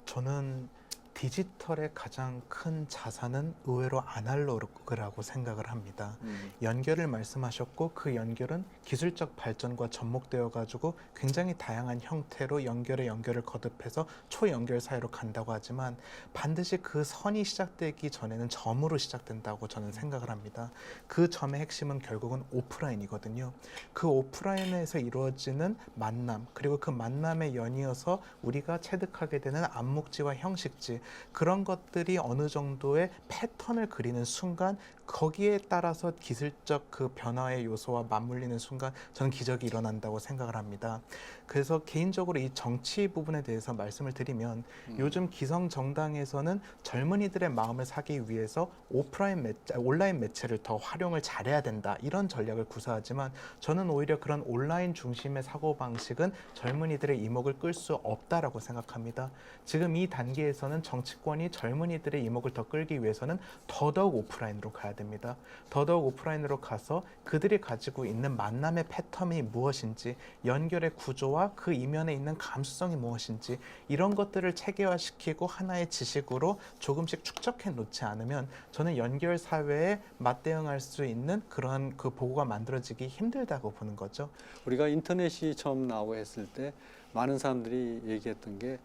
저는 디지털의 가장 큰 자산은 의외로 아날로그라고 생각을 합니다. 연결을 말씀하셨고 그 연결은 기술적 발전과 접목되어 가지고 굉장히 다양한 형태로 연결을 거듭해서 초연결 사이로 간다고 하지만 반드시 그 선이 시작되기 전에는 점으로 시작된다고 저는 생각을 합니다. 그 점의 핵심은 결국은 오프라인이거든요. 그 오프라인에서 이루어지는 만남, 그리고 그 만남에 연이어서 우리가 체득하게 되는 암묵지와 형식지, 그런 것들이 어느 정도의 패턴을 그리는 순간 거기에 따라서 기술적 그 변화의 요소와 맞물리는 순간 저는 기적이 일어난다고 생각을 합니다. 그래서 개인적으로 이 정치 부분에 대해서 말씀을 드리면 요즘 기성 정당에서는 젊은이들의 마음을 사기 위해서 온라인 매체를 더 활용을 잘해야 된다, 이런 전략을 구사하지만 저는 오히려 그런 온라인 중심의 사고방식은 젊은이들의 이목을 끌 수 없다라고 생각합니다. 지금 이 단계에서는 정치권이 젊은이들의 이목을 더 끌기 위해서는 더더욱 오프라인으로 가야 됩니다. 더더욱 오프라인으로 가서 그들이 가지고 있는 만남의 패턴이 무엇인지, 연결의 구조와 그 이면에 있는 감수성이 무엇인지, 이런 것들을 체계화시키고 하나의 지식으로 조금씩 축적해 놓지 않으면 저는 연결 사회에 맞대응할 수 있는 그러한 그 보고가 만들어지기 힘들다고 보는 거죠. 우리가 인터넷이 처음 나오고 했을 때 많은 사람들이 얘기했던 게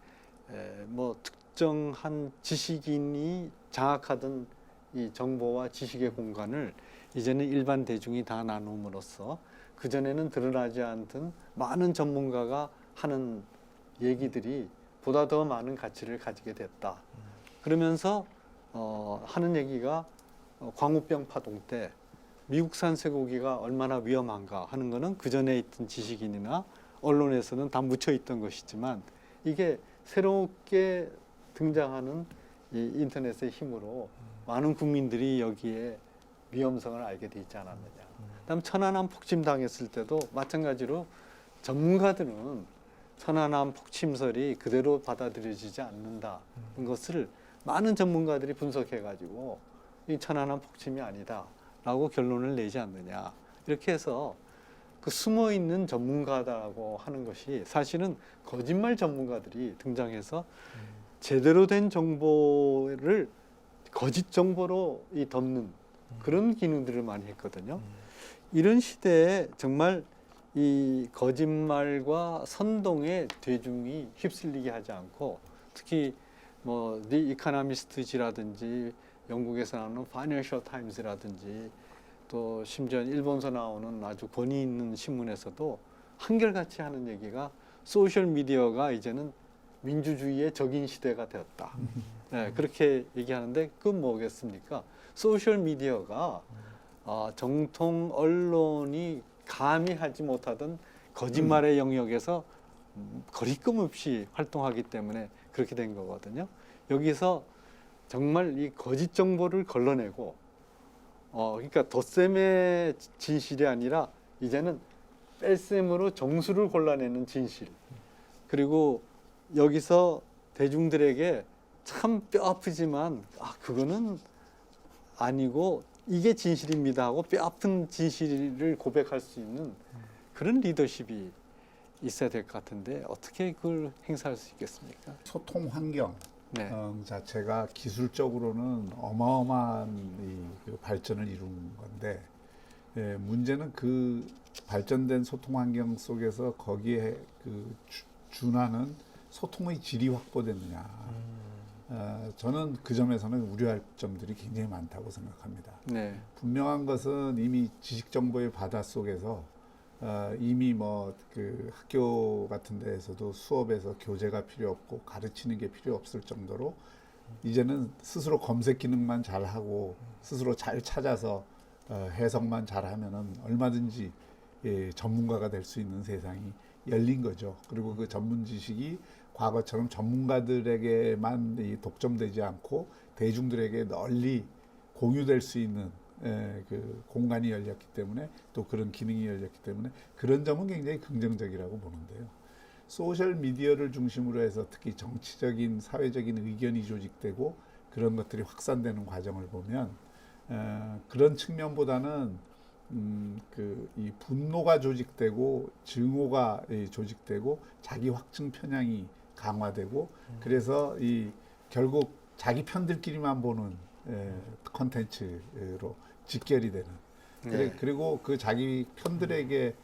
뭐 특정한 지식인이 장악하던 이 정보와 지식의 공간을 이제는 일반 대중이 다 나눔으로써 그전에는 드러나지 않던 많은 전문가가 하는 얘기들이 보다 더 많은 가치를 가지게 됐다. 그러면서 하는 얘기가 광우병 파동 때 미국산 쇠고기가 얼마나 위험한가 하는 거는 그전에 있던 지식인이나 언론에서는 다 묻혀 있던 것이지만 이게 새롭게 등장하는 이 인터넷의 힘으로 많은 국민들이 여기에 위험성을 알게 돼 있지 않았느냐. 그다음 천안함 폭침 당했을 때도 마찬가지로 전문가들은 천안함 폭침설이 그대로 받아들여지지 않는다는 것을 많은 전문가들이 분석해가지고 이 천안함 폭침이 아니다라고 결론을 내지 않느냐. 이렇게 해서 그 숨어 있는 전문가다라고 하는 것이 사실은 거짓말 전문가들이 등장해서 제대로 된 정보를 거짓 정보로 덮는 그런 기능들을 많이 했거든요. 이런 시대에 정말 이 거짓말과 선동에 대중이 휩쓸리게 하지 않고, 특히 뭐 The Economist라든지 영국에서 나오는 Financial Times라든지 또 심지어 일본에서 나오는 아주 권위 있는 신문에서도 한결같이 하는 얘기가 소셜 미디어가 이제는 민주주의의 적인 시대가 되었다. 네, 그렇게 얘기하는데 그건 뭐겠습니까? 소셜 미디어가 정통 언론이 감히 하지 못하던 거짓말의 영역에서 거리낌 없이 활동하기 때문에 그렇게 된 거거든요. 여기서 정말 이 거짓 정보를 걸러내고 그러니까 덧셈의 진실이 아니라 이제는 뺄셈으로 정수를 골라내는 진실. 그리고 여기서 대중들에게 참 뼈 아프지만 그거는 아니고 이게 진실입니다 하고 뼈 아픈 진실을 고백할 수 있는 그런 리더십이 있어야 될 것 같은데 어떻게 그걸 행사할 수 있겠습니까? 소통 환경 네. 자체가 기술적으로는 어마어마한 그 발전을 이룬 건데 문제는 그 발전된 소통 환경 속에서 거기에 그 준하는 소통의 질이 확보됐느냐. 저는 그 점에서는 우려할 점들이 굉장히 많다고 생각합니다. 네. 분명한 것은 이미 지식 정보의 바다 속에서 이미 뭐 그 학교 같은 데에서도 수업에서 교재가 필요 없고 가르치는 게 필요 없을 정도로 이제는 스스로 검색 기능만 잘하고 스스로 잘 찾아서 해석만 잘하면은 얼마든지 전문가가 될 수 있는 세상이 열린 거죠. 그리고 그 전문 지식이 과거처럼 전문가들에게만 독점되지 않고 대중들에게 널리 공유될 수 있는 그 공간이 열렸기 때문에 또 그런 기능이 열렸기 때문에 그런 점은 굉장히 긍정적이라고 보는데요. 소셜 미디어를 중심으로 해서 특히 정치적인 사회적인 의견이 조직되고 그런 것들이 확산되는 과정을 보면 그런 측면보다는 이 분노가 조직되고 증오가 조직되고 자기 확증 편향이 강화되고 그래서 이 결국 자기 편들끼리만 보는 컨텐츠로 직결이 되는. 네. 그리고 그 자기 편들에게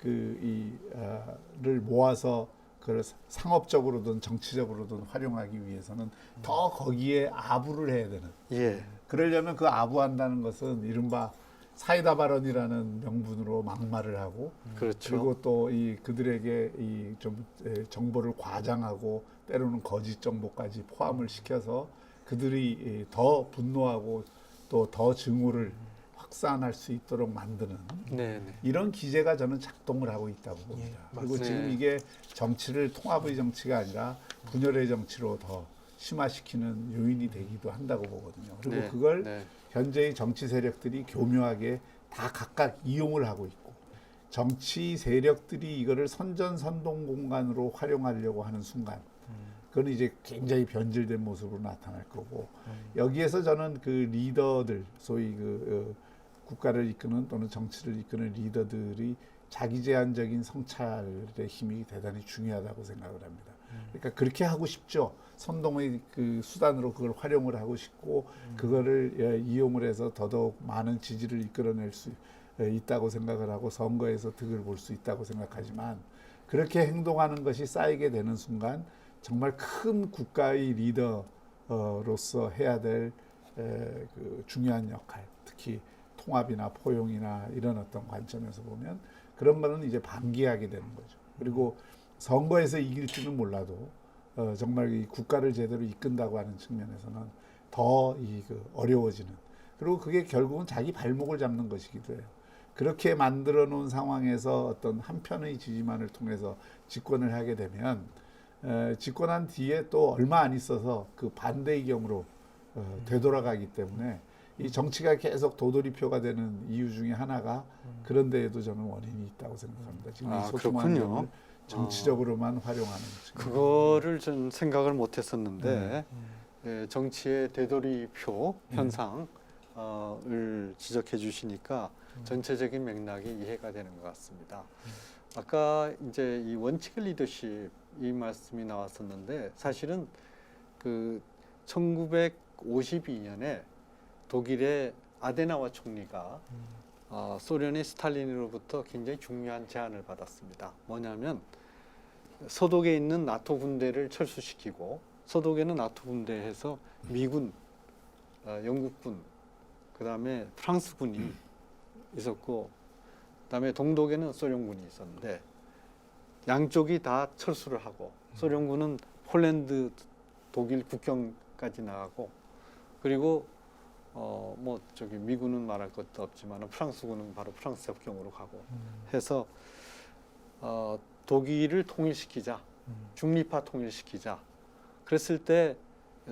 를 모아서 그걸 상업적으로든 정치적으로든 활용하기 위해서는 더 거기에 아부를 해야 되는. 예. 그러려면 그 아부한다는 것은 이른바 사이다 발언이라는 명분으로 막말을 하고, 그렇죠. 그리고 또 그들에게 좀 정보를 과장하고 때로는 거짓 정보까지 포함을 시켜서 그들이 더 분노하고 또 더 증오를 확산할 수 있도록 만드는 네, 네. 이런 기제가 저는 작동을 하고 있다고 봅니다. 예, 그리고 맞습니다. 지금 이게 정치를 통합의 정치가 아니라 분열의 정치로 더 심화시키는 요인이 되기도 한다고 보거든요. 그리고 네, 그걸 네. 현재의 정치 세력들이 교묘하게 다 각각 이용을 하고 있고, 정치 세력들이 이거를 선전선동 공간으로 활용하려고 하는 순간 그건 이제 굉장히 변질된 모습으로 나타날 거고, 여기에서 저는 그 리더들, 소위 국가를 이끄는 또는 정치를 이끄는 리더들이 자기 제한적인 성찰의 힘이 대단히 중요하다고 생각을 합니다. 그러니까 그렇게 하고 싶죠. 선동의 그 수단으로 그걸 활용을 하고 싶고, 그거를 이용을 해서 더더욱 많은 지지를 이끌어낼 수 있다고 생각을 하고 선거에서 득을 볼 수 있다고 생각하지만, 그렇게 행동하는 것이 쌓이게 되는 순간 정말 큰 국가의 리더로서 해야 될 그 중요한 역할, 특히 통합이나 포용이나 이런 어떤 관점에서 보면 그런 거는 이제 방기하게 되는 거죠. 그리고 선거에서 이길지는 몰라도 정말 이 국가를 제대로 이끈다고 하는 측면에서는 더 어려워지는, 그리고 그게 결국은 자기 발목을 잡는 것이기도 해요. 그렇게 만들어 놓은 상황에서 어떤 한편의 지지만을 통해서 집권을 하게 되면 집권한 뒤에 또 얼마 안 있어서 그 반대의 경우로 되돌아가기 때문에 이 정치가 계속 도돌이표가 되는 이유 중에 하나가 그런 데에도 저는 원인이 있다고 생각합니다. 지금 이 소통한 그렇군요. 점을 정치적으로만 활용하는 그거를 전 생각을 못했었는데 정치의 되돌이표 현상을 지적해 주시니까 전체적인 맥락이 이해가 되는 것 같습니다. 아까 이제 이 원칙 리더십 이 말씀이 나왔었는데, 사실은 그 1952년에 독일의 아데나워 총리가 소련의 스탈린으로부터 굉장히 중요한 제안을 받았습니다. 뭐냐면 서독에 있는 나토 군대를 철수시키고, 서독에는 나토 군대에서 미군, 영국군, 그다음에 프랑스군이 있었고, 그다음에 동독에는 소련군이 있었는데 양쪽이 다 철수를 하고, 소련군은 폴란드, 독일 국경까지 나가고, 그리고 뭐 저기 미군은 말할 것도 없지만 프랑스군은 바로 프랑스 접경으로 가고 해서 독일을 통일시키자, 중립화 통일시키자. 그랬을 때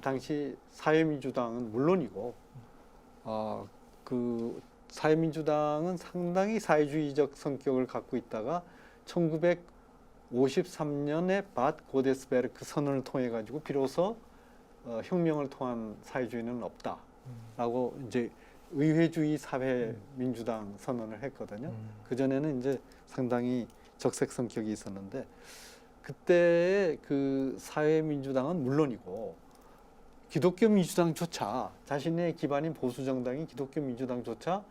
당시 사회민주당은 물론이고 그 사회민주당은 상당히 사회주의적 성격을 갖고 있다가 1953년에 밭 고데스베르크 선언을 통해 가지고 비로소 혁명을 통한 사회주의는 없다라고 이제 의회주의 사회민주당 선언을 했거든요. 그 전에는 이제 상당히 적색 성격이 있었는데, 그때의 그 사회민주당은 물론이고 기독교 민주당조차, 자신의 기반인 보수 정당인 기독교 민주당조차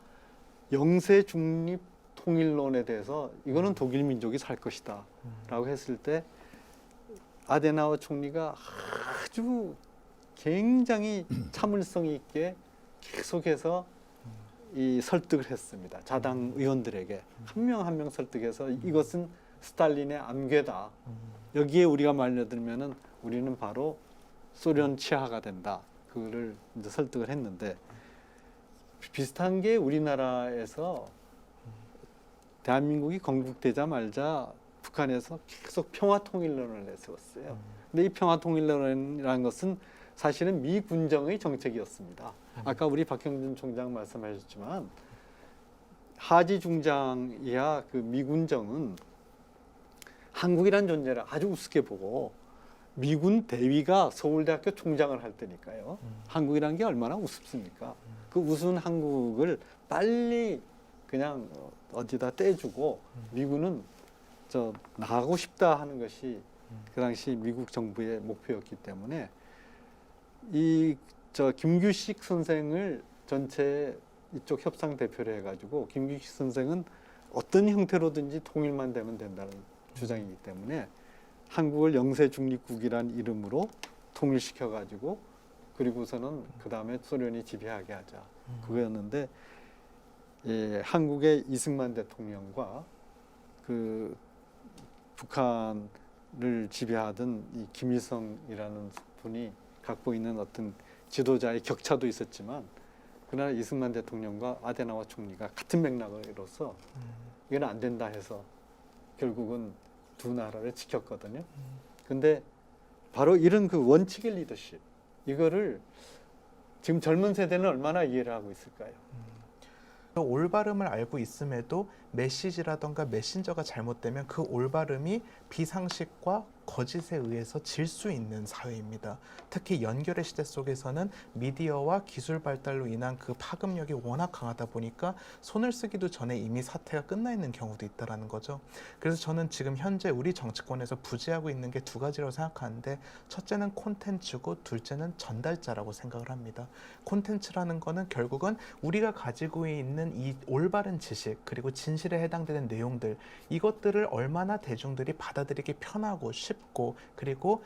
영세 중립 통일론에 대해서 이거는 독일 민족이 살 것이다 라고 했을 때 아데나워 총리가 아주 굉장히 참을성 있게 계속해서 이 설득을 했습니다. 자당 의원들에게 한 명 한 명 설득해서 이것은 스탈린의 암괴다. 여기에 우리가 말려들면은 우리는 바로 소련 치하가 된다. 그거를 이제 설득을 했는데, 비슷한 게 우리나라에서 대한민국이 건국되자마자 북한에서 계속 평화통일론을 내세웠어요. 근데 이 평화통일론이라는 것은 사실은 미군정의 정책이었습니다. 아까 우리 박형준 총장 말씀하셨지만 하지 중장 이하 그 미군정은 한국이란 존재를 아주 우습게 보고, 미군 대위가 서울대학교 총장을 할 때니까요. 한국이란 게 얼마나 우습습니까? 그 우스운 한국을 빨리 그냥 어디다 떼주고 미군은 저 나가고 싶다 하는 것이 그 당시 미국 정부의 목표였기 때문에 이 저 김규식 선생을 전체 이쪽 협상 대표를 해가지고 김규식 선생은 어떤 형태로든지 통일만 되면 된다는 주장이기 때문에 한국을 영세 중립국이란 이름으로 통일시켜가지고 그리고서는 그 다음에 소련이 지배하게 하자 그거였는데 예, 한국의 이승만 대통령과 그 북한을 지배하던 이 김일성이라는 분이 갖고 있는 어떤 지도자의 격차도 있었지만 그러나 이승만 대통령과 아데나와 총리가 같은 맥락으로서 이건 안 된다 해서 결국은 두 나라를 지켰거든요. 근데 바로 이런 그 원칙의 리더십 이거를 지금 젊은 세대는 얼마나 이해를 하고 있을까요? 올바름을 알고 있음에도 메시지라던가 메신저가 잘못되면 그 올바름이 비상식과 거짓에 의해서 질 수 있는 사회입니다. 특히 연결의 시대 속에서는 미디어와 기술 발달로 인한 그 파급력이 워낙 강하다 보니까 손을 쓰기도 전에 이미 사태가 끝나 있는 경우도 있다라는 거죠. 그래서 저는 지금 현재 우리 정치권에서 부재하고 있는 게 두 가지라고 생각하는데 첫째는 콘텐츠고 둘째는 전달자라고 생각을 합니다. 콘텐츠라는 거는 결국은 우리가 가지고 있는 이 올바른 지식 그리고 진실에 해당되는 내용들 이것들을 얼마나 대중들이 받아들이기 편하고 쉽고 그리고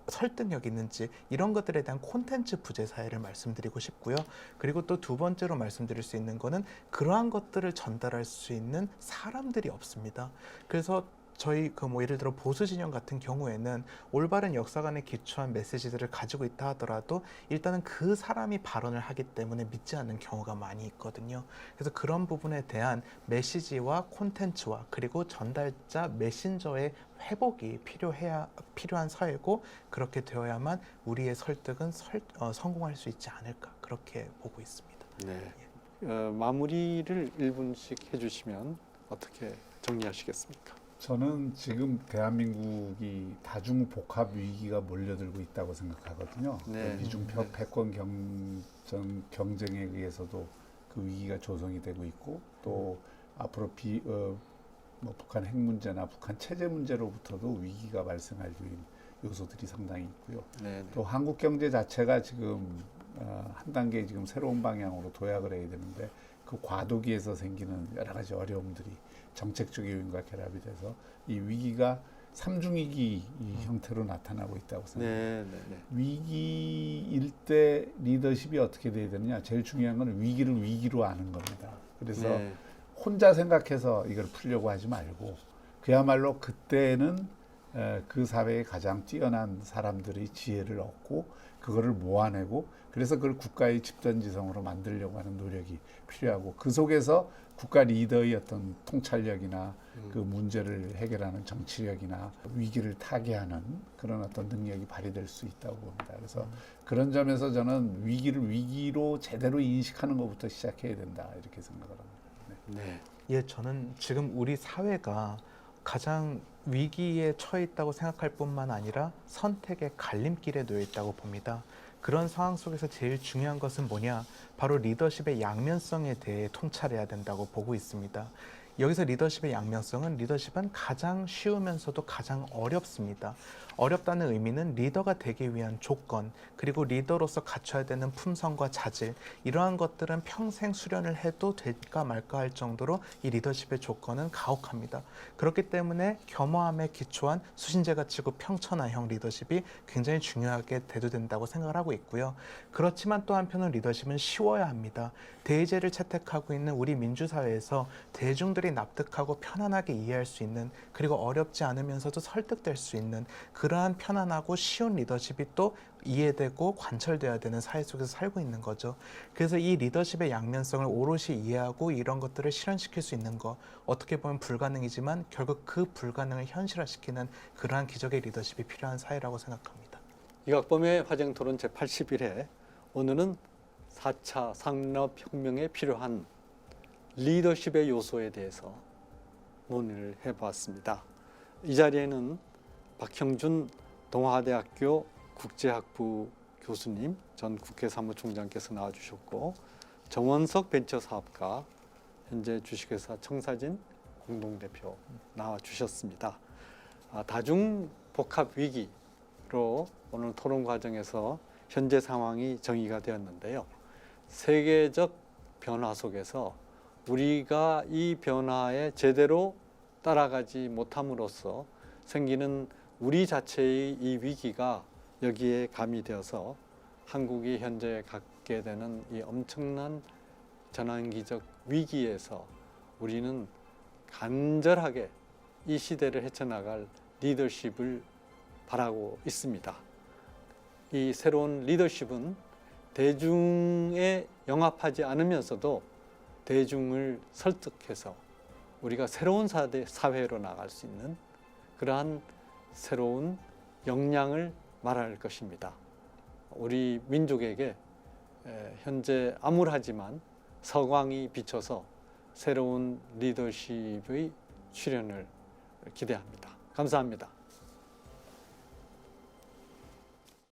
설득력 있는지 이런 것들에 대한 콘텐츠 부재 사회를 말씀드리고 싶고요. 그리고 또 두 번째로 말씀드릴 수 있는 거는 그러한 것들을 전달할 수 있는 사람들이 없습니다. 그래서 저희 그 뭐 예를 들어 보수 진영 같은 경우에는 올바른 역사관에 기초한 메시지들을 가지고 있다 하더라도 일단은 그 사람이 발언을 하기 때문에 믿지 않는 경우가 많이 있거든요. 그래서 그런 부분에 대한 메시지와 콘텐츠와 그리고 전달자 메신저의 회복이 필요한 사회고 그렇게 되어야만 우리의 설득은 성공할 수 있지 않을까 그렇게 보고 있습니다. 네. 마무리를 1분씩 해주시면 어떻게 정리하시겠습니까? 저는 지금 대한민국이 다중복합 위기가 몰려들고 있다고 생각하거든요. 네. 미중 네. 패권 경쟁에 의해서도 그 위기가 조성이 되고 있고 또 앞으로 뭐 북한 핵 문제나 북한 체제 문제로부터도 위기가 발생할 요소들이 상당히 있고요. 네. 또 한국 경제 자체가 지금 한 단계 지금 새로운 방향으로 도약을 해야 되는데 그 과도기에서 생기는 여러 가지 어려움들이 정책적 요인과 결합이 돼서 이 위기가 삼중위기 형태로 나타나고 있다고 생각합니다. 네. 위기일 때 리더십이 어떻게 돼야 되느냐? 제일 중요한 건 위기를 위기로 아는 겁니다. 그래서 네. 혼자 생각해서 이걸 풀려고 하지 말고 그야말로 그때는 그 사회에 가장 뛰어난 사람들의 지혜를 얻고 그거를 모아내고 그래서 그걸 국가의 집단지성으로 만들려고 하는 노력이 필요하고 그 속에서 국가 리더의 어떤 통찰력이나 그 문제를 해결하는 정치력이나 위기를 타개하는 그런 어떤 능력이 발휘될 수 있다고 봅니다. 그래서 그런 점에서 저는 위기를 위기로 제대로 인식하는 것부터 시작해야 된다 이렇게 생각을 합니다. 네. 예, 저는 지금 우리 사회가 가장 위기에 처해 있다고 생각할 뿐만 아니라 선택의 갈림길에 놓여 있다고 봅니다. 그런 상황 속에서 제일 중요한 것은 뭐냐? 바로 리더십의 양면성에 대해 통찰해야 된다고 보고 있습니다. 여기서 리더십의 양면성은 리더십은 가장 쉬우면서도 가장 어렵습니다. 어렵다는 의미는 리더가 되기 위한 조건 그리고 리더로서 갖춰야 되는 품성과 자질 이러한 것들은 평생 수련을 해도 될까 말까 할 정도로 이 리더십의 조건은 가혹합니다. 그렇기 때문에 겸허함에 기초한 수신제가 치고 평천하형 리더십이 굉장히 중요하게 대두된다고 생각을 하고 있고요. 그렇지만 또 한편은 리더십은 쉬워야 합니다. 대의제를 채택하고 있는 우리 민주사회에서 대중들이 납득하고 편안하게 이해할 수 있는 그리고 어렵지 않으면서도 설득될 수 있는 그러한 편안하고 쉬운 리더십이 또 이해되고 관철돼야 되는 사회 속에서 살고 있는 거죠. 그래서 이 리더십의 양면성을 오롯이 이해하고 이런 것들을 실현시킬 수 있는 거 어떻게 보면 불가능이지만 결국 그 불가능을 현실화시키는 그러한 기적의 리더십이 필요한 사회라고 생각합니다. 이각범의 화쟁토론 제81회 오늘은 4차 산업혁명에 필요한 리더십의 요소에 대해서 논의를 해보았습니다. 이 자리에는 박형준 동아대학교 국제학부 교수님, 전 국회 사무총장께서 나와주셨고 정원석 벤처사업가, 현재 주식회사 청사진 공동대표 나와주셨습니다. 다중복합 위기로 오늘 토론 과정에서 현재 상황이 정의가 되었는데요. 세계적 변화 속에서 우리가 이 변화에 제대로 따라가지 못함으로써 생기는 우리 자체의 이 위기가 여기에 가미되어서 한국이 현재 갖게 되는 이 엄청난 전환기적 위기에서 우리는 간절하게 이 시대를 헤쳐나갈 리더십을 바라고 있습니다. 이 새로운 리더십은 대중에 영합하지 않으면서도 대중을 설득해서 우리가 새로운 사회로 나갈 수 있는 그러한 새로운 역량을 말할 것입니다. 우리 민족에게 현재 암울하지만 서광이 비쳐서 새로운 리더십의 출현을 기대합니다. 감사합니다.